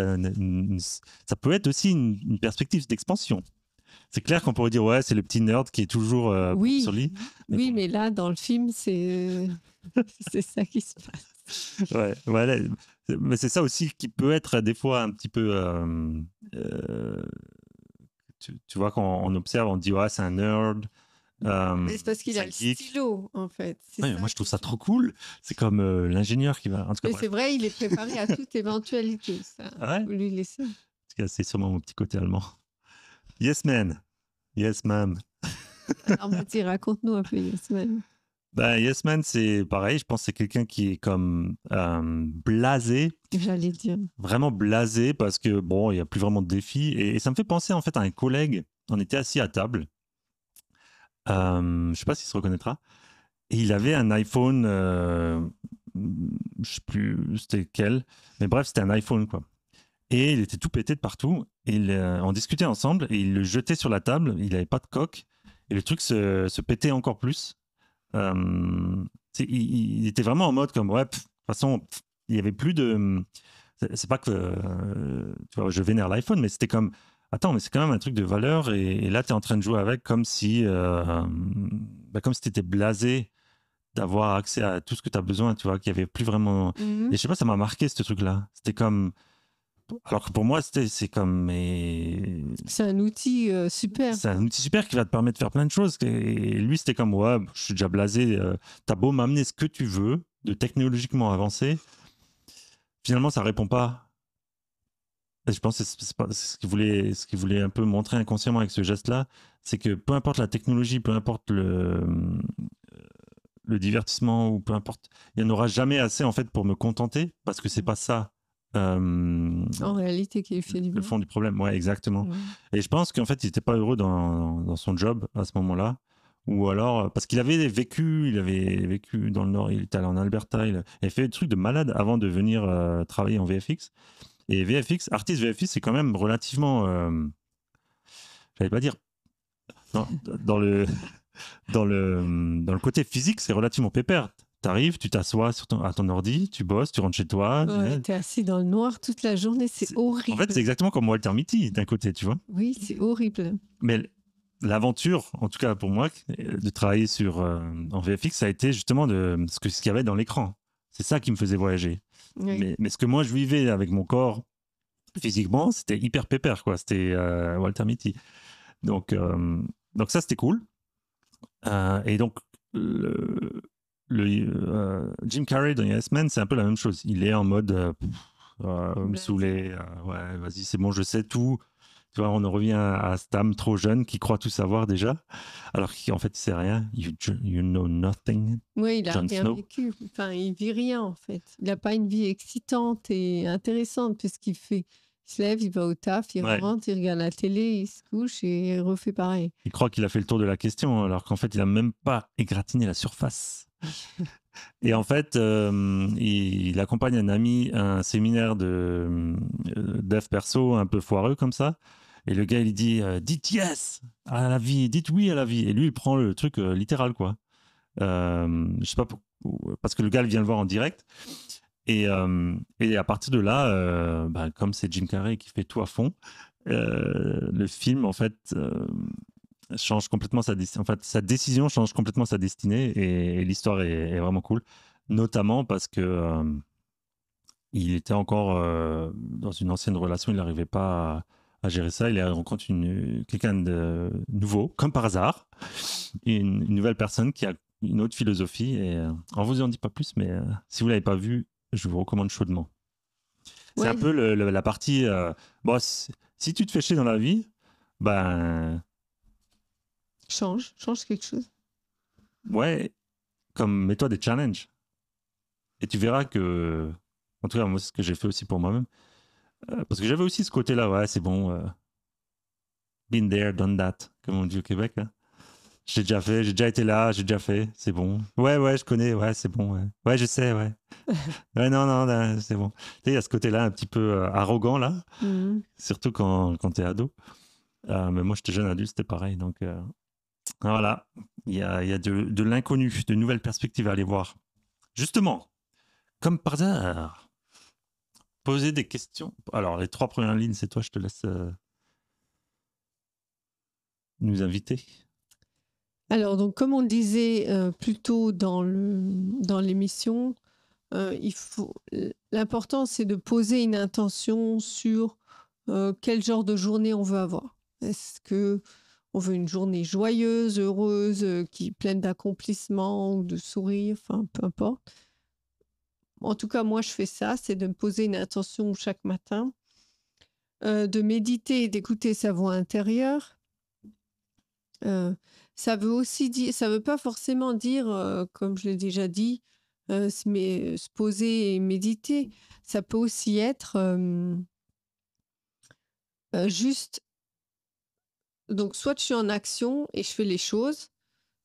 Speaker 2: ça peut être aussi une perspective d'expansion. C'est clair qu'on pourrait dire ouais, c'est le petit nerd qui est toujours sur lui.
Speaker 1: Oui, mais là dans le film, c'est ça qui se passe.
Speaker 2: Ouais, voilà. Mais c'est ça aussi qui peut être des fois un petit peu. Tu vois, quand on observe, on dit ouais, c'est un nerd.
Speaker 1: C'est parce qu'il a le stylo, en fait.
Speaker 2: Ouais, moi, je trouve ça trop cool. C'est comme l'ingénieur qui va. En tout cas,
Speaker 1: mais c'est vrai, il est préparé à toute éventualité. Ça.
Speaker 2: Ouais.
Speaker 1: Faut lui laisser.
Speaker 2: En tout cas, c'est sûrement mon petit côté allemand. Yes, man. Yes, ma'am.
Speaker 1: Alors, Mathieu, raconte-nous un peu Yes, man.
Speaker 2: Yes Man, c'est pareil. Je pense que c'est quelqu'un qui est comme blasé.
Speaker 1: J'allais dire.
Speaker 2: Vraiment blasé parce que bon, il n'y a plus vraiment de défis. Et ça me fait penser en fait à un collègue. On était assis à table. Je ne sais pas s'il se reconnaîtra. Et il avait un iPhone. Je ne sais plus c'était lequel. Mais bref, c'était un iPhone quoi. et il était tout pété de partout. Et on discutait ensemble et il le jetait sur la table. Il n'avait pas de coque et le truc se pétait encore plus. Il était vraiment en mode comme ouais, de toute façon, il y avait plus de. C'est pas que tu vois, je vénère l'iPhone, mais c'était comme attends, mais c'est quand même un truc de valeur et là tu es en train de jouer avec comme si comme si tu étais blasé d'avoir accès à tout ce que tu as besoin, tu vois, qu'il y avait plus vraiment. Et je sais pas, ça m'a marqué ce truc-là. C'était comme alors que pour moi, c'est comme. Mais...
Speaker 1: C'est un outil super.
Speaker 2: C'est un outil super qui va te permettre de faire plein de choses. Et lui, c'était comme ouais, je suis déjà blasé. T'as beau m'amener ce que tu veux de technologiquement avancé, finalement, ça répond pas. Et je pense que c'est ce qu'il voulait un peu montrer inconsciemment avec ce geste-là, c'est que peu importe la technologie, peu importe le divertissement ou peu importe, il n'y en aura jamais assez en fait pour me contenter parce que c'est pas ça.
Speaker 1: En réalité, qui fait du bien.
Speaker 2: Le fond du problème, ouais, exactement. Et je pense qu'en fait, il n'était pas heureux dans son job à ce moment-là. Ou alors, parce qu'il avait vécu dans le Nord, il était allé en Alberta, il avait fait des trucs de malade avant de venir travailler en VFX. Et VFX, artiste VFX, c'est quand même relativement, j'allais pas dire, dans le, dans le côté physique, c'est relativement pépère. T'arrives, tu t'assois à ton ordi, tu bosses, tu rentres chez toi.
Speaker 1: Ouais, t'es assis dans le noir toute la journée, c'est horrible.
Speaker 2: En fait, c'est exactement comme Walter Mitty d'un côté, tu vois.
Speaker 1: Oui, c'est horrible.
Speaker 2: Mais l'aventure, en tout cas pour moi, de travailler en VFX, ça a été justement ce qu'il y avait dans l'écran. C'est ça qui me faisait voyager.
Speaker 1: Oui.
Speaker 2: Mais ce que moi je vivais avec mon corps physiquement, c'était hyper pépère, quoi. C'était Walter Mitty. Donc ça, c'était cool. Et donc, Jim Carrey dans Yes Man, c'est un peu la même chose. Il est en mode me saouler, ouais, vas-y, c'est bon, je sais tout. Tu vois, on en revient à cette âme trop jeune qui croit tout savoir déjà, alors qu'en fait, il sait rien. You know nothing.
Speaker 1: Oui, il a
Speaker 2: Jon
Speaker 1: rien
Speaker 2: Snow.
Speaker 1: vécu. Enfin, il vit rien, en fait. Il n'a pas une vie excitante et intéressante, puisqu'il fait. Il se lève, il va au taf, il rentre, il regarde la télé, il se couche et il refait pareil.
Speaker 2: Il croit qu'il a fait le tour de la question, alors qu'en fait, il n'a même pas égratigné la surface. Et en fait, il accompagne un ami à un séminaire de dev perso un peu foireux comme ça. Et le gars, il dit dites yes à la vie, dites oui à la vie. Et lui, il prend le truc littéral, quoi. Je sais pas parce que le gars il vient le voir en direct. Et à partir de là, comme c'est Jim Carrey qui fait tout à fond, le film, en fait, change complètement sa décision change complètement sa destinée et l'histoire est vraiment cool, notamment parce que il était encore dans une ancienne relation, il n'arrivait pas à gérer ça, il rencontre quelqu'un de nouveau, comme par hasard, une nouvelle personne qui a une autre philosophie et on vous en dit pas plus, mais si vous l'avez pas vu, je vous recommande chaudement. C'est un peu la partie bon, si tu te fais chier dans la vie, ben
Speaker 1: change quelque chose.
Speaker 2: Ouais, comme mets-toi des challenges. Et tu verras que, en tout cas, moi, c'est ce que j'ai fait aussi pour moi-même. Parce que j'avais aussi ce côté-là, ouais, c'est bon. Been there, done that, comme on dit au Québec. Là. J'ai déjà fait, j'ai déjà été là, j'ai déjà fait, c'est bon. Ouais, je connais, ouais, c'est bon. Ouais, je sais, ouais. Ouais, non, c'est bon. Tu sais, il y a ce côté-là un petit peu arrogant, là. Surtout quand t'es ado. Mais moi, j'étais jeune adulte, c'était pareil. Donc, voilà. Il y a de l'inconnu, de nouvelles perspectives à aller voir. Justement, comme par hasard, poser des questions. Alors, les 3 premières lignes, c'est toi, je te laisse nous inviter.
Speaker 1: Alors, donc, comme on le disait plus tôt dans l'émission, l'important, c'est de poser une intention sur quel genre de journée on veut avoir. Est-ce que on veut une journée joyeuse, heureuse, qui pleine d'accomplissements ou de sourires, enfin, peu importe. En tout cas, moi, je fais ça, c'est de me poser une intention chaque matin, de méditer et d'écouter sa voix intérieure. Ça veut aussi dire, ça veut pas forcément dire, comme je l'ai déjà dit, se poser et méditer. Ça peut aussi être juste. Donc, soit je suis en action et je fais les choses,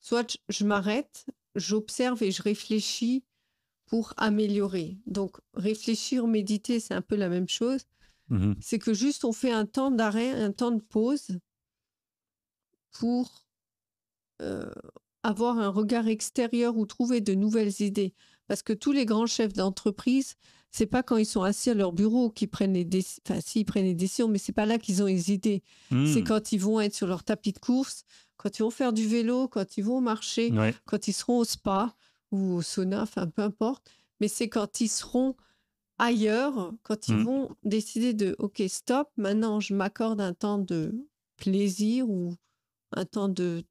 Speaker 1: soit je m'arrête, j'observe et je réfléchis pour améliorer. Donc, réfléchir, méditer, c'est un peu la même chose.
Speaker 2: Mhm.
Speaker 1: C'est que juste on fait un temps d'arrêt, un temps de pause pour avoir un regard extérieur ou trouver de nouvelles idées. Parce que tous les grands chefs d'entreprise, c'est pas quand ils sont assis à leur bureau qu'ils prennent les décisions. Enfin, si, ils prennent les décisions, mais c'est pas là qu'ils ont les idées. C'est
Speaker 2: Mhm.
Speaker 1: quand ils vont être sur leur tapis de course, quand ils vont faire du vélo, quand ils vont marcher,
Speaker 2: Ouais.
Speaker 1: quand ils seront au spa ou au sauna, enfin peu importe. Mais c'est quand ils seront ailleurs, quand ils
Speaker 2: Mhm.
Speaker 1: vont décider de OK, stop, maintenant je m'accorde un temps de plaisir ou un temps de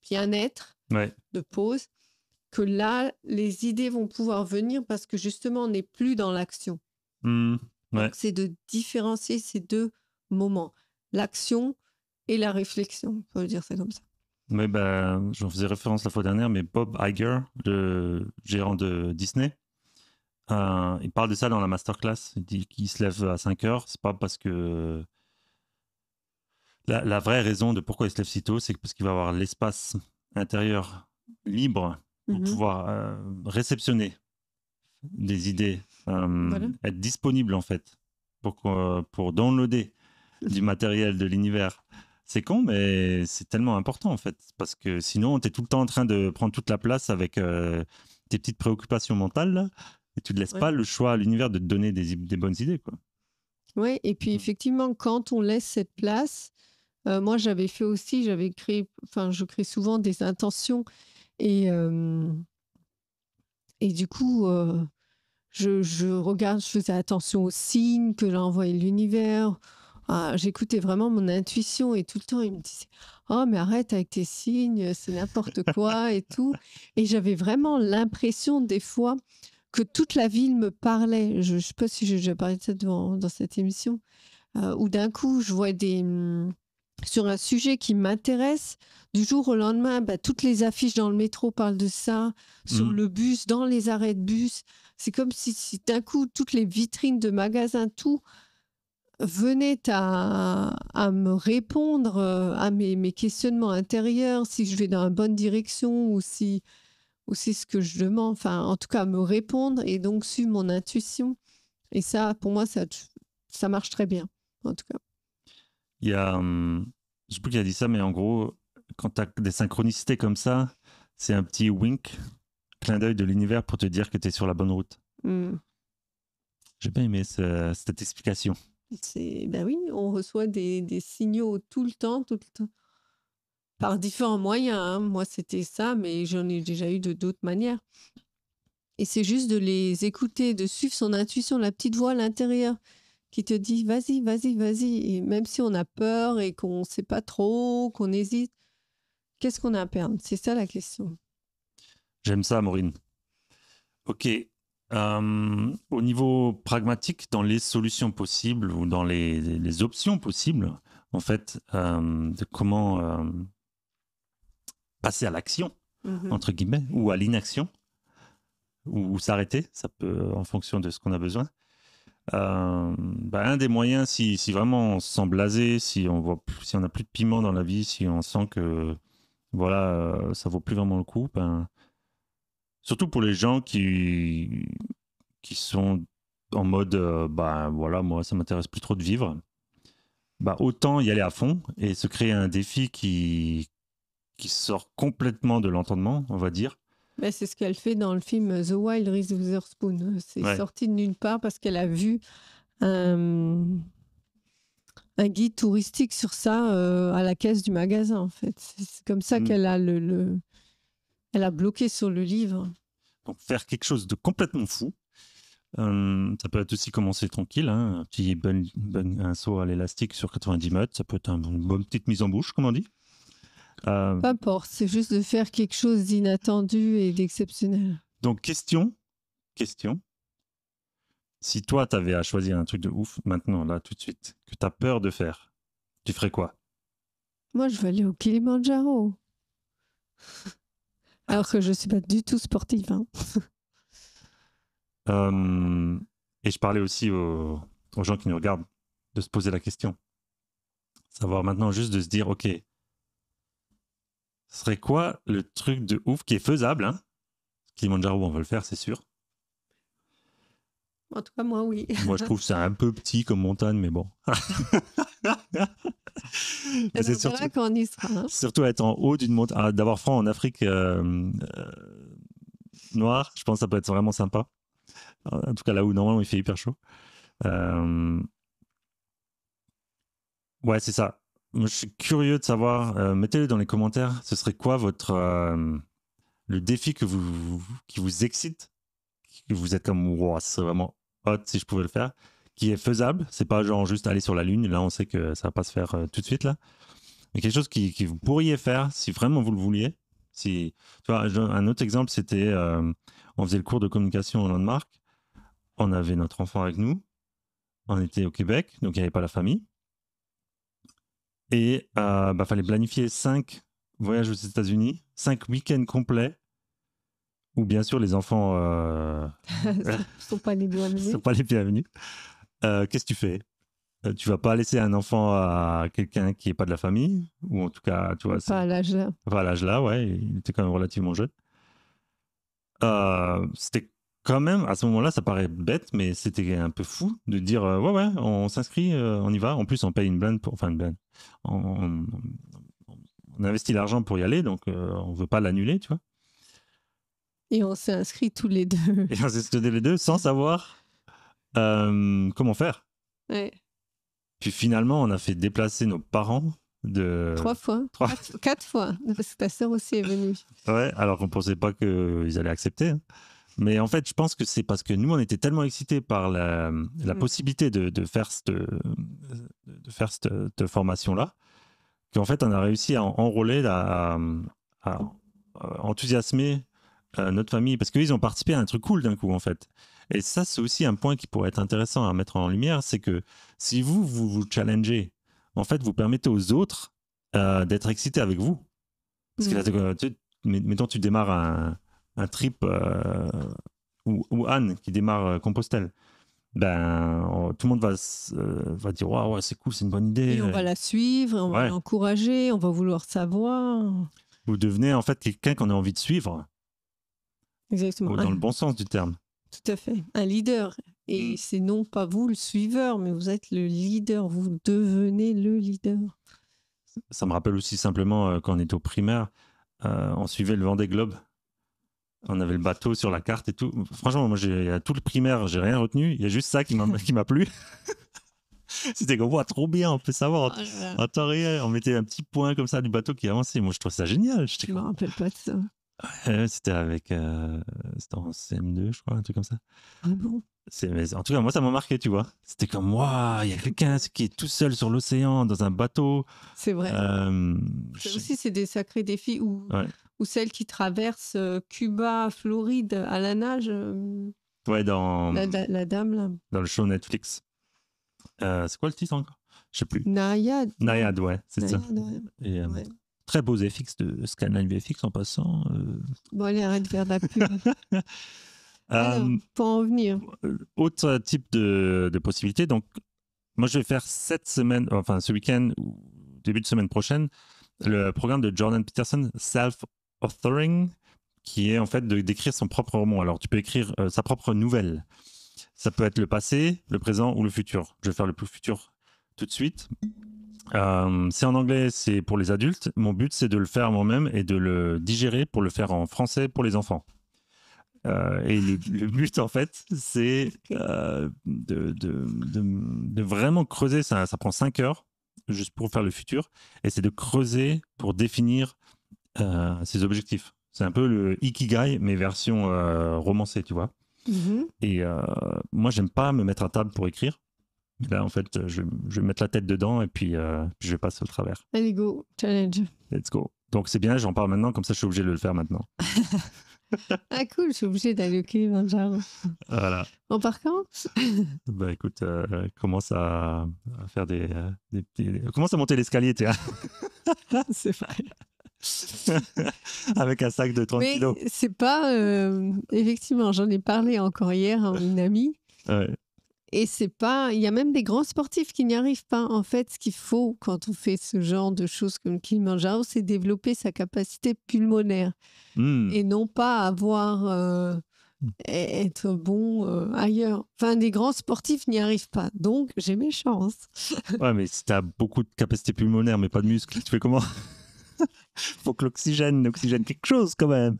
Speaker 1: bien-être,
Speaker 2: Ouais.
Speaker 1: de pause, que là, les idées vont pouvoir venir parce que justement, on n'est plus dans l'action.
Speaker 2: Mhm. Ouais.
Speaker 1: Donc, c'est de différencier ces deux moments, l'action et la réflexion, on peut dire ça comme ça.
Speaker 2: Mais ben, j'en faisais référence la fois dernière, mais Bob Iger, le gérant de Disney, il parle de ça dans la masterclass. Il dit qu'il se lève à 5 heures. C'est pas parce que la vraie raison de pourquoi il se lève si tôt, c'est parce qu'il va avoir l'espace intérieur libre pour
Speaker 1: Mhm.
Speaker 2: pouvoir réceptionner des idées,
Speaker 1: Voilà.
Speaker 2: être disponible en fait pour downloader du matériel de l'univers. C'est con, mais c'est tellement important en fait, parce que sinon, tu es tout le temps en train de prendre toute la place avec tes petites préoccupations mentales, là, et tu ne laisses
Speaker 1: Ouais.
Speaker 2: pas le choix à l'univers de te donner des bonnes idées, quoi.
Speaker 1: Ouais, et puis effectivement, quand on laisse cette place, moi j'avais fait aussi, j'avais créé, enfin je crée souvent des intentions et du coup, je regarde, je faisais attention aux signes que j'envoyait l'univers. Ah, j'écoutais vraiment mon intuition et tout le temps, il me disait: «Oh, mais arrête avec tes signes, c'est n'importe quoi et tout». Et j'avais vraiment l'impression, des fois, que toute la ville me parlait. Je ne sais pas si j'ai déjà parlé de ça dans cette émission, où d'un coup, je vois sur un sujet qui m'intéresse, du jour au lendemain, bah, toutes les affiches dans le métro parlent de ça, sur
Speaker 2: Mhm.
Speaker 1: le bus, dans les arrêts de bus. C'est comme si d'un coup, toutes les vitrines de magasins, tout venait à me répondre à mes questionnements intérieurs, si je vais dans la bonne direction ou si ce que je demande, enfin, en tout cas, à me répondre et donc suivre mon intuition. Et ça, pour moi, ça marche très bien, en tout cas.
Speaker 2: Il y a, je sais plus qui a dit ça, mais en gros, quand tu as des synchronicités comme ça, c'est un petit wink, clin d'œil de l'univers pour te dire que tu es sur la bonne route.
Speaker 1: Mm.
Speaker 2: J'ai bien aimé cette explication.
Speaker 1: Ben oui, on reçoit des signaux tout le temps, par différents moyens, hein. Moi, c'était ça, mais j'en ai déjà eu de d'autres manières. Et c'est juste de les écouter, de suivre son intuition, la petite voix à l'intérieur qui te dit vas-y, vas-y, vas-y. Et même si on a peur et qu'on ne sait pas trop, qu'on hésite, qu'est-ce qu'on a à perdre? C'est ça la question.
Speaker 2: J'aime ça, Maureen. Ok. Au niveau pragmatique, dans les solutions possibles ou dans les options possibles, en fait, de comment passer à l'action,
Speaker 1: Mhm.
Speaker 2: entre guillemets, ou à l'inaction, ou s'arrêter, ça peut en fonction de ce qu'on a besoin. Un des moyens, si vraiment on se sent blasé, si on n'a plus de piment dans la vie, si on sent que voilà, ça vaut plus vraiment le coup, surtout pour les gens qui sont en mode voilà, moi ça m'intéresse plus trop de vivre, autant y aller à fond et se créer un défi qui sort complètement de l'entendement, on va dire.
Speaker 1: Ben, c'est ce qu'elle fait dans le film The Wild Reese Witherspoon. C'est
Speaker 2: Ouais.
Speaker 1: sorti de nulle part parce qu'elle a vu un, un guide touristique sur ça à la caisse du magasin, en fait. C'est comme ça
Speaker 2: Mm.
Speaker 1: qu'elle a elle a bloqué sur le livre.
Speaker 2: Donc faire quelque chose de complètement fou. Ça peut être aussi commencer tranquille, hein, un petit un saut à l'élastique sur 90 mètres, ça peut être une bonne petite mise en bouche, comme on dit.
Speaker 1: Peu importe, c'est juste de faire quelque chose d'inattendu et d'exceptionnel.
Speaker 2: Donc question, si toi tu avais à choisir un truc de ouf maintenant, là, tout de suite, que tu as peur de faire, tu ferais quoi?
Speaker 1: Moi, je vais aller au Kilimandjaro. Alors que je ne suis pas du tout sportive, hein.
Speaker 2: Et je parlais aussi aux gens qui nous regardent de se poser la question. Savoir maintenant juste de se dire, ok, ce serait quoi le truc de ouf qui est faisable, hein? Kilimanjaro, on va le faire, c'est sûr.
Speaker 1: En tout cas, moi, oui.
Speaker 2: Moi, je trouve que c'est un peu petit comme montagne, mais bon.
Speaker 1: On
Speaker 2: C'est
Speaker 1: verra quand on y sera. Hein.
Speaker 2: surtout être en haut d'une montagne, d'avoir froid en Afrique noire, je pense que ça peut être vraiment sympa. En tout cas, là où normalement il fait hyper chaud. Ouais, c'est ça. Moi, je suis curieux de savoir, mettez-le dans les commentaires, ce serait quoi le défi qui vous excite, que vous êtes comme, wow, c'est vraiment hot si je pouvais le faire, qui est faisable. C'est pas genre juste aller sur la Lune, là on sait que ça va pas se faire tout de suite là. Mais quelque chose qui vous pourriez faire si vraiment vous le vouliez. Si, tu vois, un autre exemple, c'était, on faisait le cours de communication au Landmark, on avait notre enfant avec nous, on était au Québec, donc il n'y avait pas la famille. Et fallait planifier 5 voyages aux États-Unis, 5 week-ends complets, où bien sûr les enfants
Speaker 1: sont pas les bienvenus.
Speaker 2: sont pas les bienvenus. Qu'est-ce que tu fais? Tu vas pas laisser un enfant à quelqu'un qui est pas de la famille, ou en tout cas, tu vois,
Speaker 1: pas à l'âge là.
Speaker 2: Pas à l'âge là, ouais, il était quand même relativement jeune. C'était quand même, à ce moment-là, ça paraît bête, mais c'était un peu fou de dire ouais, on s'inscrit, on y va. En plus, on paye une blinde, enfin une blinde. On investit l'argent pour y aller, donc on veut pas l'annuler, tu vois.
Speaker 1: Et on s'est inscrits tous les deux.
Speaker 2: Et on s'est inscrits les deux sans savoir comment faire.
Speaker 1: Ouais.
Speaker 2: Puis finalement, on a fait déplacer nos parents de
Speaker 1: 3 fois. 4 fois. Parce que ta sœur aussi est venue.
Speaker 2: Ouais, alors qu'on pensait pas qu'ils allaient accepter. Hein. Mais en fait, je pense que c'est parce que nous, on était tellement excités par la possibilité de faire cette formation-là, qu'en fait, on a réussi à enrôler, à enthousiasmer notre famille, parce qu'ils ont participé à un truc cool d'un coup, en fait. Et ça, c'est aussi un point qui pourrait être intéressant à mettre en lumière, c'est que si vous challengez, en fait, vous permettez aux autres d'être excités avec vous. Parce que là, mettons, tu démarres un trip ou Anne qui démarre Compostelle, tout le monde va dire waouh, c'est cool, c'est une bonne idée.
Speaker 1: Et on va la suivre, on va l'encourager, on va vouloir savoir.
Speaker 2: Vous devenez en fait quelqu'un qu'on a envie de suivre.
Speaker 1: Exactement.
Speaker 2: Dans le bon sens du terme.
Speaker 1: Tout à fait. Un leader. Et c'est non pas vous le suiveur, mais vous êtes le leader. Vous devenez le leader.
Speaker 2: Ça me rappelle aussi simplement quand on était au primaire, on suivait le Vendée Globe. On avait le bateau sur la carte et tout. Franchement, moi, tout le primaire, j'ai rien retenu. Il y a juste ça qui m'a plu. C'était comme, wow, trop bien, on peut savoir en temps réel. On mettait un petit point comme ça du bateau qui avançait. Moi, je trouve ça génial.
Speaker 1: Je me rappelle pas de ça.
Speaker 2: C'était c'était en CM2, je crois, un truc comme ça.
Speaker 1: Ah bon?
Speaker 2: En tout cas, moi, ça m'a marqué, tu vois. C'était comme, waouh, il y a quelqu'un qui est tout seul sur l'océan, dans un bateau.
Speaker 1: C'est vrai. Ça aussi, c'est des sacrés défis. Ou celle qui traverse Cuba, Floride, à la nage.
Speaker 2: Ouais, dans...
Speaker 1: La dame, là.
Speaker 2: Dans le show Netflix. C'est quoi le titre encore? Je sais plus.
Speaker 1: Nayad.
Speaker 2: Nayad, ouais, c'est ça.
Speaker 1: Ouais.
Speaker 2: Et, très beaux FX de Scanline VFX en passant.
Speaker 1: Bon, allez, arrête de faire de la pub. Alors, pour en venir.
Speaker 2: Autre type de possibilité. Donc, moi, je vais faire ce week-end ou début de semaine prochaine, le programme de Jordan Peterson, Self-Authoring, qui est en fait d'écrire son propre roman. Alors, tu peux écrire sa propre nouvelle. Ça peut être le passé, le présent ou le futur. Je vais faire le plus futur tout de suite. C'est en anglais, c'est pour les adultes. Mon but, c'est de le faire moi-même et de le digérer pour le faire en français pour les enfants. Et le but, en fait, c'est de vraiment creuser. Ça prend 5 heures juste pour faire le futur. Et c'est de creuser pour définir ses objectifs. C'est un peu le Ikigai, mais version romancée, tu vois. Et moi, j'aime pas me mettre à table pour écrire. Là, en fait, je vais mettre la tête dedans et puis je vais passer au travers.
Speaker 1: Allez, go, challenge.
Speaker 2: Let's go. Donc, c'est bien, j'en parle maintenant, comme ça, je suis obligé de le faire maintenant.
Speaker 1: Ah, cool, je suis obligé d'aller au Kilimanjaro.
Speaker 2: Voilà.
Speaker 1: On part quand?
Speaker 2: Bah, écoute, commence à faire commence à monter l'escalier, tu vois.
Speaker 1: C'est vrai.
Speaker 2: Avec un sac de 30 kilos.
Speaker 1: Mais c'est pas... effectivement, j'en ai parlé encore hier à une amie.
Speaker 2: Ouais.
Speaker 1: Et c'est pas... Il y a même des grands sportifs qui n'y arrivent pas. En fait, ce qu'il faut quand on fait ce genre de choses comme Kilimanjaro, c'est développer sa capacité pulmonaire. Et non pas avoir être bon ailleurs. Enfin, des grands sportifs n'y arrivent pas. Donc, j'ai mes chances.
Speaker 2: Ouais, mais si t'as beaucoup de capacité pulmonaire, mais pas de muscles, tu fais comment? Faut que l'oxygène quelque chose quand même.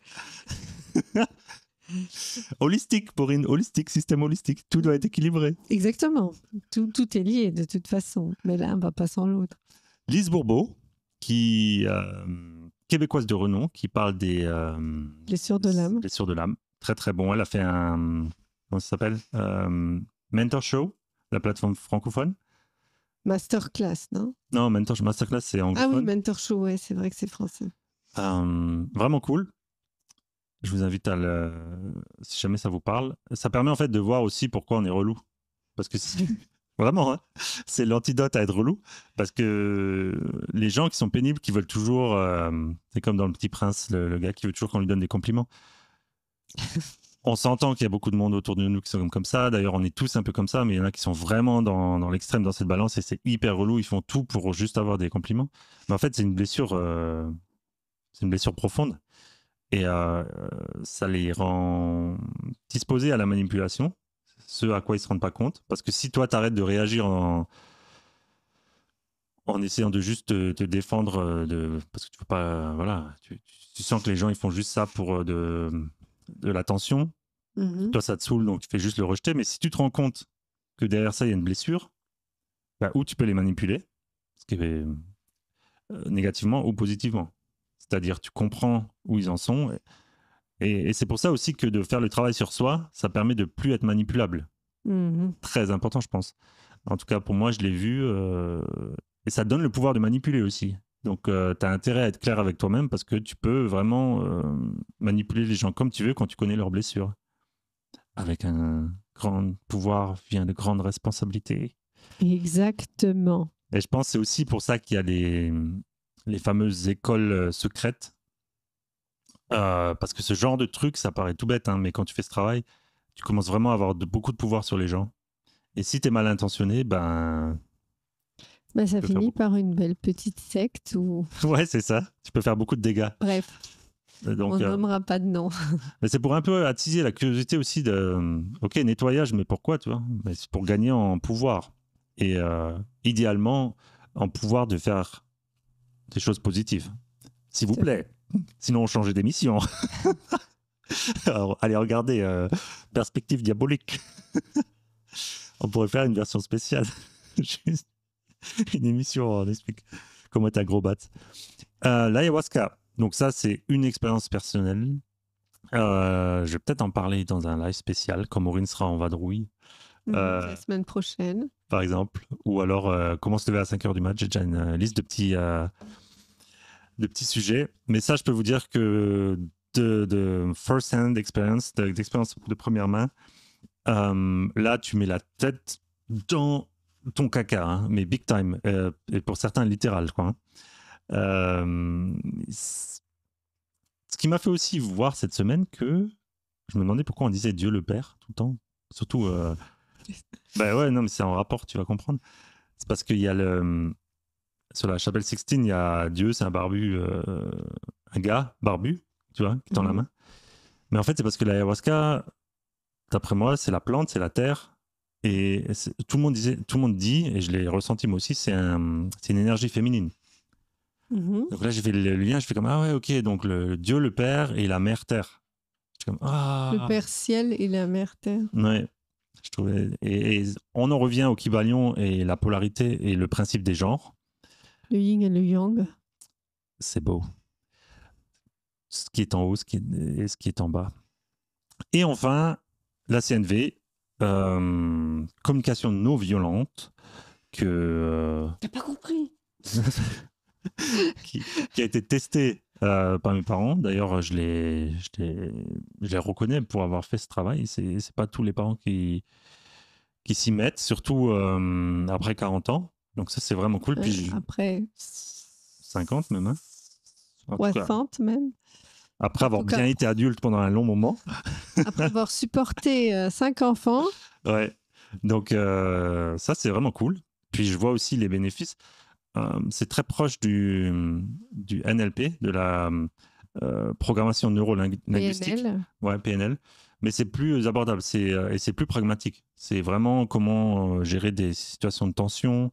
Speaker 2: Holistique, Porine, holistique, système holistique. Tout doit être équilibré.
Speaker 1: Exactement. Tout est lié de toute façon. Mais l'un ne va pas sans l'autre.
Speaker 2: Lise Bourbeau, qui québécoise de renom, qui parle des
Speaker 1: Blessures de l'âme.
Speaker 2: blessures de l'âme. Très très bon. Elle a fait un comment ça s'appelle Mentor Show, la plateforme francophone.
Speaker 1: Masterclass, non?
Speaker 2: Non, Masterclass, c'est
Speaker 1: Ah oui,
Speaker 2: anglophone.
Speaker 1: Mentor Show, ouais, c'est vrai que c'est français.
Speaker 2: Vraiment cool. Je vous invite à si jamais ça vous parle. Ça permet en fait de voir aussi pourquoi on est relou. Parce que vraiment, hein, c'est l'antidote à être relou. Parce que les gens qui sont pénibles, qui veulent toujours, c'est comme dans Le Petit Prince, le gars qui veut toujours qu'on lui donne des compliments. On s'entend qu'il y a beaucoup de monde autour de nous qui sont comme ça. D'ailleurs, on est tous un peu comme ça, mais il y en a qui sont vraiment dans l'extrême, dans cette balance, et c'est hyper relou. Ils font tout pour juste avoir des compliments. Mais en fait, c'est une blessure profonde. Et ça les rend disposés à la manipulation, ce à quoi ils ne se rendent pas compte. Parce que si toi, tu arrêtes de réagir en essayant de juste te défendre, parce que tu peux pas, voilà, tu sens que les gens ils font juste ça pour de l'attention. Toi, ça te saoule, donc tu fais juste le rejeter. Mais si tu te rends compte que derrière ça, il y a une blessure, bah, ou tu peux les manipuler, ce qui est négativement ou positivement. C'est-à-dire, tu comprends où ils en sont. Et c'est pour ça aussi que de faire le travail sur soi, ça permet de plus être manipulable. Très important, je pense. En tout cas, pour moi, je l'ai vu. Et ça te donne le pouvoir de manipuler aussi. Donc, tu as intérêt à être clair avec toi-même parce que tu peux vraiment manipuler les gens comme tu veux quand tu connais leurs blessures. Avec un grand pouvoir vient de grandes responsabilités.
Speaker 1: Exactement.
Speaker 2: Et je pense que c'est aussi pour ça qu'il y a les fameuses écoles secrètes. Parce que ce genre de truc, ça paraît tout bête, hein, mais quand tu fais ce travail, tu commences vraiment à avoir beaucoup de pouvoir sur les gens. Et si tu es mal intentionné, ben.
Speaker 1: Ça finit par une belle petite secte ou.
Speaker 2: Ouais, c'est ça. Tu peux faire beaucoup de dégâts.
Speaker 1: Bref.
Speaker 2: Donc,
Speaker 1: on nommera pas de nom.
Speaker 2: Mais c'est pour un peu attiser la curiosité aussi ok, nettoyage, mais pourquoi, tu vois? Mais c'est pour gagner en pouvoir. Et idéalement, en pouvoir de faire des choses positives. S'il vous plaît. Sinon, on change d'émission. Alors, allez regarder Perspective diabolique. On pourrait faire une version spéciale. Juste une émission où on explique comment être un gros bat. L'ayahuasca. Donc ça, c'est une expérience personnelle. Je vais peut-être en parler dans un live spécial, quand Maureen sera en vadrouille.
Speaker 1: La semaine prochaine.
Speaker 2: Par exemple. Ou alors, comment se lever à 5h du mat. J'ai déjà une liste de petits sujets. Mais ça, je peux vous dire que de first-hand experience, d'expérience de première main, là, tu mets la tête dans ton caca, hein, mais big time. Et pour certains, littéral, quoi. Ce qui m'a fait aussi voir cette semaine que je me demandais pourquoi on disait Dieu le Père tout le temps. Surtout, bah ouais, non, mais c'est en rapport, tu vas comprendre. C'est parce qu'il y a sur la chapelle Sixtine, il y a Dieu, c'est un barbu, un gars barbu, tu vois, qui tend la main. Mais en fait, c'est parce que l'ayahuasca, d'après moi, c'est la plante, c'est la terre. Et tout le monde dit, et je l'ai ressenti moi aussi, c'est une énergie féminine. Donc là, j'ai fait le lien, je fais comme, ah ouais, ok, donc le Dieu, le Père et la Mère Terre. Comme,
Speaker 1: le Père Ciel et la Mère Terre.
Speaker 2: Ouais, je trouvais. Et on en revient au Kybalion et la polarité et le principe des genres.
Speaker 1: Le yin et le yang.
Speaker 2: C'est beau. Ce qui est en haut, ce qui est en bas. Et enfin, la CNV, communication non violente, que.
Speaker 1: T'as pas compris.
Speaker 2: qui a été testé par mes parents. D'ailleurs, je les reconnais pour avoir fait ce travail. C'est pas tous les parents qui s'y mettent, surtout après 40 ans. Donc ça, c'est vraiment cool. Puis
Speaker 1: après
Speaker 2: 50 même. Hein.
Speaker 1: 60 même.
Speaker 2: Après avoir bien été adulte pendant un long moment.
Speaker 1: Après avoir supporté 5 enfants.
Speaker 2: Ouais. Donc ça, c'est vraiment cool. Puis je vois aussi les bénéfices. C'est très proche du NLP, de la programmation neuro-linguistique.
Speaker 1: PNL.
Speaker 2: Ouais, PNL. mais c'est plus abordable, et c'est plus pragmatique. C'est vraiment comment gérer des situations de tension.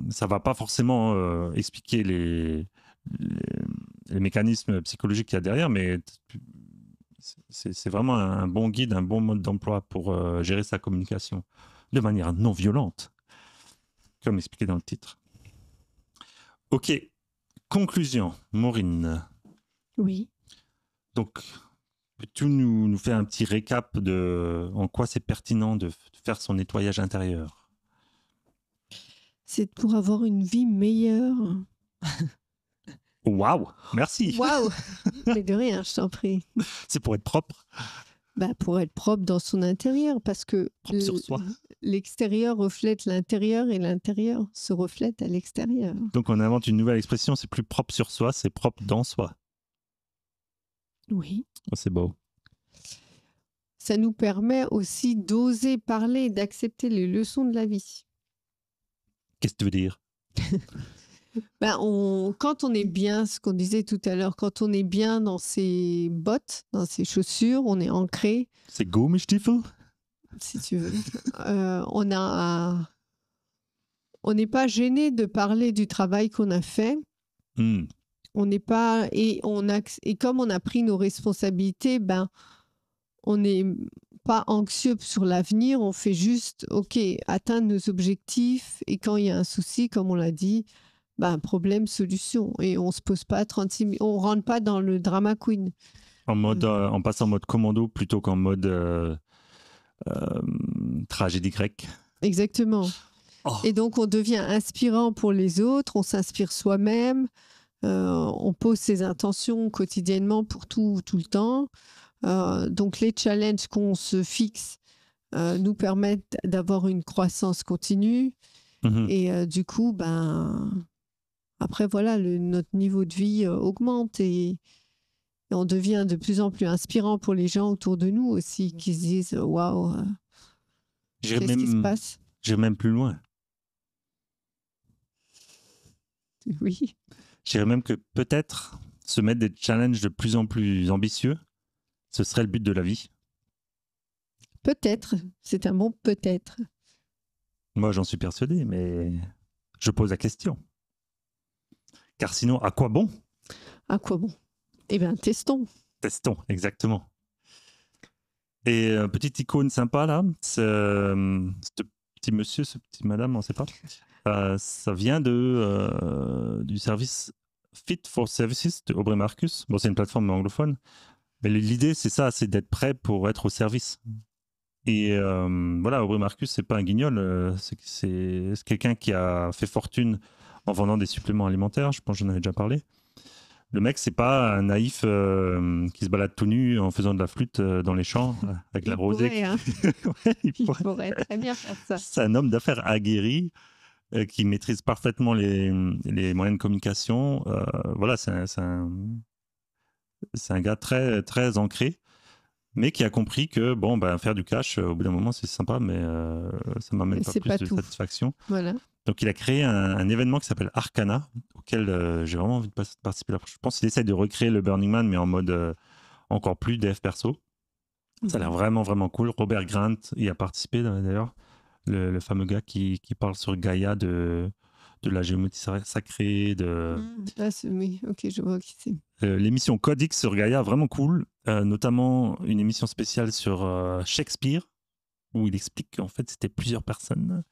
Speaker 2: Ça va pas forcément expliquer les mécanismes psychologiques qu'il y a derrière, mais c'est vraiment un bon guide, un bon mode d'emploi pour gérer sa communication de manière non violente, comme expliqué dans le titre. Ok, conclusion, Maureen.
Speaker 1: Oui.
Speaker 2: Donc, peux-tu nous faire un petit récap de en quoi c'est pertinent de faire son nettoyage intérieur?
Speaker 1: C'est pour avoir une vie meilleure.
Speaker 2: Waouh, merci.
Speaker 1: Waouh! Mais de rien, je t'en prie.
Speaker 2: C'est pour être propre,
Speaker 1: Bah, pour être propre dans son intérieur, parce que
Speaker 2: propre sur soi.
Speaker 1: l'extérieur reflète l'intérieur et l'intérieur se reflète à l'extérieur.
Speaker 2: Donc, on invente une nouvelle expression, c'est plus propre sur soi, c'est propre dans soi.
Speaker 1: Oui.
Speaker 2: Oh, c'est beau.
Speaker 1: Ça nous permet aussi d'oser parler, d'accepter les leçons de la vie.
Speaker 2: Qu'est-ce que tu veux dire?
Speaker 1: Ben, quand on est bien, ce qu'on disait tout à l'heure, quand on est bien dans ses bottes, dans ses chaussures, on est ancré,
Speaker 2: C'est Gummistiefel?
Speaker 1: si tu veux. On n'est pas gêné de parler du travail qu'on a fait. On n'est pas et comme on a pris nos responsabilités, ben on n'est pas anxieux sur l'avenir. On fait juste, ok, atteindre nos objectifs. Et quand il y a un souci, comme on l'a dit, ben problème, solution. Et on se pose pas 36 000, on rentre pas dans le drama queen.
Speaker 2: En passant en mode commando plutôt qu'en mode tragédie grecque.
Speaker 1: Exactement.
Speaker 2: Oh.
Speaker 1: Et donc on devient inspirant pour les autres. On s'inspire soi-même. On pose ses intentions quotidiennement pour tout le temps. Donc les challenges qu'on se fixe nous permettent d'avoir une croissance continue. Et du coup, ben, après, voilà, notre niveau de vie augmente et on devient de plus en plus inspirant pour les gens autour de nous aussi, qui se disent « Waouh, qu'est-ce qui se passe ?»
Speaker 2: J'irai même plus loin.
Speaker 1: Oui.
Speaker 2: Je dirais même que peut-être se mettre des challenges de plus en plus ambitieux, ce serait le but de la vie.
Speaker 1: Peut-être, c'est un bon peut-être.
Speaker 2: Moi, j'en suis persuadé, mais je pose la question. Car sinon, à quoi bon?
Speaker 1: À quoi bon? Eh bien, testons.
Speaker 2: Testons, exactement. Et petite icône sympa, là, ce petit monsieur, ce petit madame, on ne sait pas. Ça vient du service Fit for Services de Aubrey Marcus. Bon, c'est une plateforme anglophone. Mais l'idée, c'est ça, c'est d'être prêt pour être au service. Et voilà, Aubrey Marcus, c'est pas un guignol. C'est quelqu'un qui a fait fortune en vendant des suppléments alimentaires. Je pense que j'en avais déjà parlé. Le mec, c'est pas un naïf qui se balade tout nu en faisant de la flûte dans les champs avec la rosée.
Speaker 1: Pourrait, hein.
Speaker 2: Ouais, il
Speaker 1: pourrait très bien faire ça.
Speaker 2: C'est un homme d'affaires aguerri qui maîtrise parfaitement les moyens de communication. Voilà, c'est un gars très, très ancré, mais qui a compris que bon, ben, faire du cash, au bout d'un moment, c'est sympa, mais ça m'amène pas plus de satisfaction.
Speaker 1: Voilà.
Speaker 2: Donc, il a créé un événement qui s'appelle Arcana, auquel j'ai vraiment envie de participer. Je pense qu'il essaie de recréer le Burning Man, mais en mode encore plus dev perso. Ça a l'air vraiment, vraiment cool. Robert Grant y a participé, d'ailleurs. Le fameux gars qui parle sur Gaïa de la géométrie sacrée.
Speaker 1: Oui, ok, je vois qui c'est.
Speaker 2: L'émission Code X sur Gaïa, vraiment cool. Notamment une émission spéciale sur Shakespeare, où il explique qu'en fait, c'était plusieurs personnes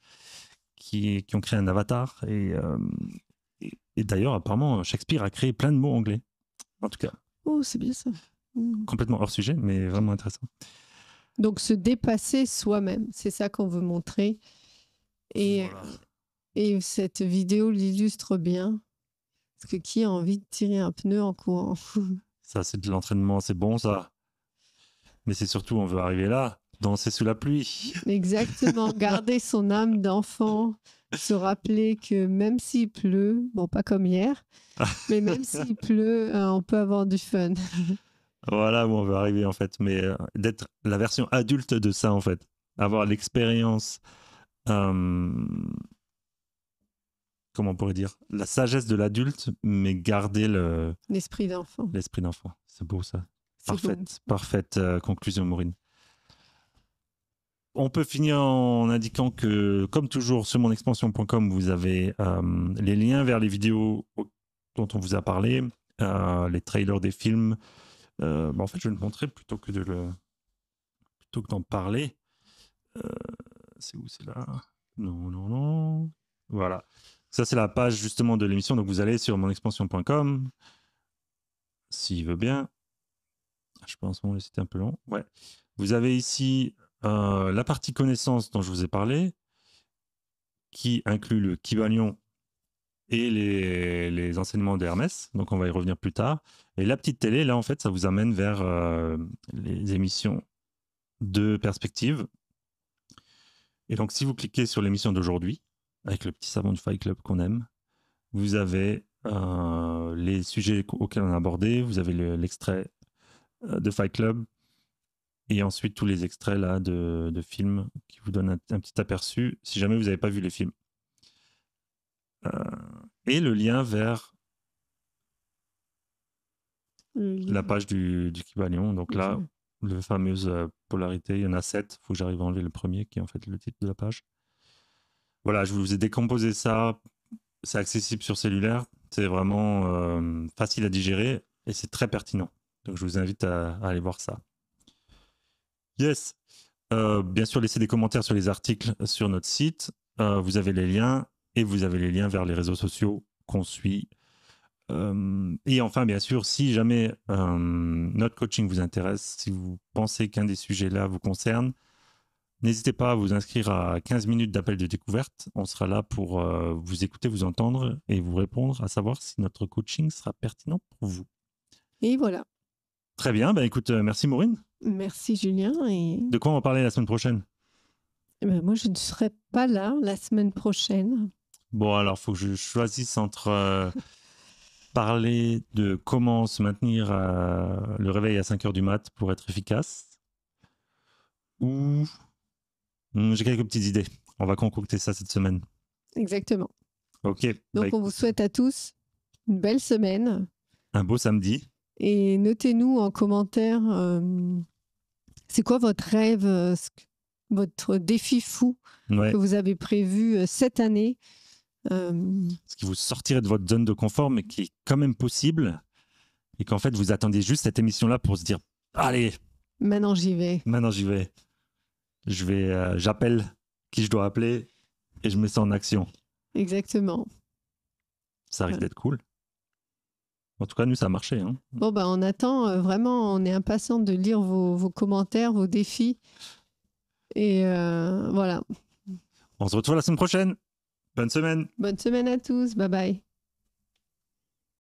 Speaker 2: qui ont créé un avatar. Et d'ailleurs, apparemment, Shakespeare a créé plein de mots anglais. En tout cas.
Speaker 1: Oh, c'est bien ça.
Speaker 2: Complètement hors sujet, mais vraiment intéressant.
Speaker 1: Donc, se dépasser soi-même, c'est ça qu'on veut montrer. Et, voilà. Et cette vidéo l'illustre bien. Parce que qui a envie de tirer un pneu en courant?
Speaker 2: Ça, c'est de l'entraînement, c'est bon ça. Mais c'est surtout, on veut arriver là, danser sous la pluie.
Speaker 1: Exactement, garder son âme d'enfant, se rappeler que même s'il pleut, bon, pas comme hier, mais même s'il pleut, on peut avoir du fun.
Speaker 2: Voilà où on veut arriver en fait, mais d'être la version adulte de ça en fait, avoir l'expérience, comment on pourrait dire, la sagesse de l'adulte, mais garder
Speaker 1: l'esprit d'enfant.
Speaker 2: L'esprit d'enfant, c'est beau ça. Parfaite conclusion, Maureen. On peut finir en indiquant que, comme toujours, sur monexpansion.com, vous avez les liens vers les vidéos dont on vous a parlé, les trailers des films. En fait, je vais le montrer plutôt que d'en parler. C'est où? C'est là? Non. Voilà. Ça, c'est la page justement de l'émission. Donc, vous allez sur monexpansion.com. S'il veut bien. Je pense que c'était un peu long. Ouais. Vous avez ici la partie connaissance dont je vous ai parlé, qui inclut le Kybalion et les enseignements d'Hermès. Donc, on va y revenir plus tard. Et la petite télé, là, en fait, ça vous amène vers les émissions de perspective. Et donc, si vous cliquez sur l'émission d'aujourd'hui, avec le petit savon de Fight Club qu'on aime, vous avez les sujets auxquels on a abordé, vous avez l'extrait de Fight Club, et ensuite tous les extraits là de films qui vous donnent un petit aperçu, si jamais vous n'avez pas vu les films. Et le lien vers la page du Kybalion. Donc là, la fameuse polarité, il y en a 7. Il faut que j'arrive à enlever le premier, qui est en fait le titre de la page. Voilà, je vous ai décomposé ça. C'est accessible sur cellulaire. C'est vraiment facile à digérer et c'est très pertinent. Donc je vous invite à aller voir ça. Yes. Bien sûr, laissez des commentaires sur les articles sur notre site. Vous avez les liens et vous avez les liens vers les réseaux sociaux qu'on suit. Et enfin, bien sûr, si jamais notre coaching vous intéresse, si vous pensez qu'un des sujets là vous concerne, n'hésitez pas à vous inscrire à 15 minutes d'appel de découverte. On sera là pour vous écouter, vous entendre et vous répondre, à savoir si notre coaching sera pertinent pour vous.
Speaker 1: Et voilà.
Speaker 2: Très bien. Écoute, merci Maureen.
Speaker 1: Merci Julien. Et...
Speaker 2: De quoi on va parler la semaine prochaine?
Speaker 1: Moi, je ne serai pas là la semaine prochaine.
Speaker 2: Bon, alors, il faut que je choisisse entre parler de comment se maintenir le réveil à 5h du mat pour être efficace, ou j'ai quelques petites idées. On va concocter ça cette semaine.
Speaker 1: Exactement.
Speaker 2: Ok.
Speaker 1: Donc, on vous souhaite à tous une belle semaine.
Speaker 2: Un beau samedi.
Speaker 1: Et notez-nous en commentaire, c'est quoi votre rêve, votre défi fou que vous avez prévu cette année.
Speaker 2: Ce qui vous sortirait de votre zone de confort, mais qui est quand même possible. Et qu'en fait, vous attendiez juste cette émission-là pour se dire, allez.
Speaker 1: Maintenant, j'y vais.
Speaker 2: J'appelle qui je dois appeler et je mets ça en action.
Speaker 1: Exactement.
Speaker 2: Ça risque d'être cool. En tout cas, nous, ça a marché. Hein.
Speaker 1: Bon, on attend vraiment, on est impatient de lire vos commentaires, vos défis. Et voilà.
Speaker 2: On se retrouve la semaine prochaine. Bonne semaine.
Speaker 1: Bonne semaine à tous. Bye bye.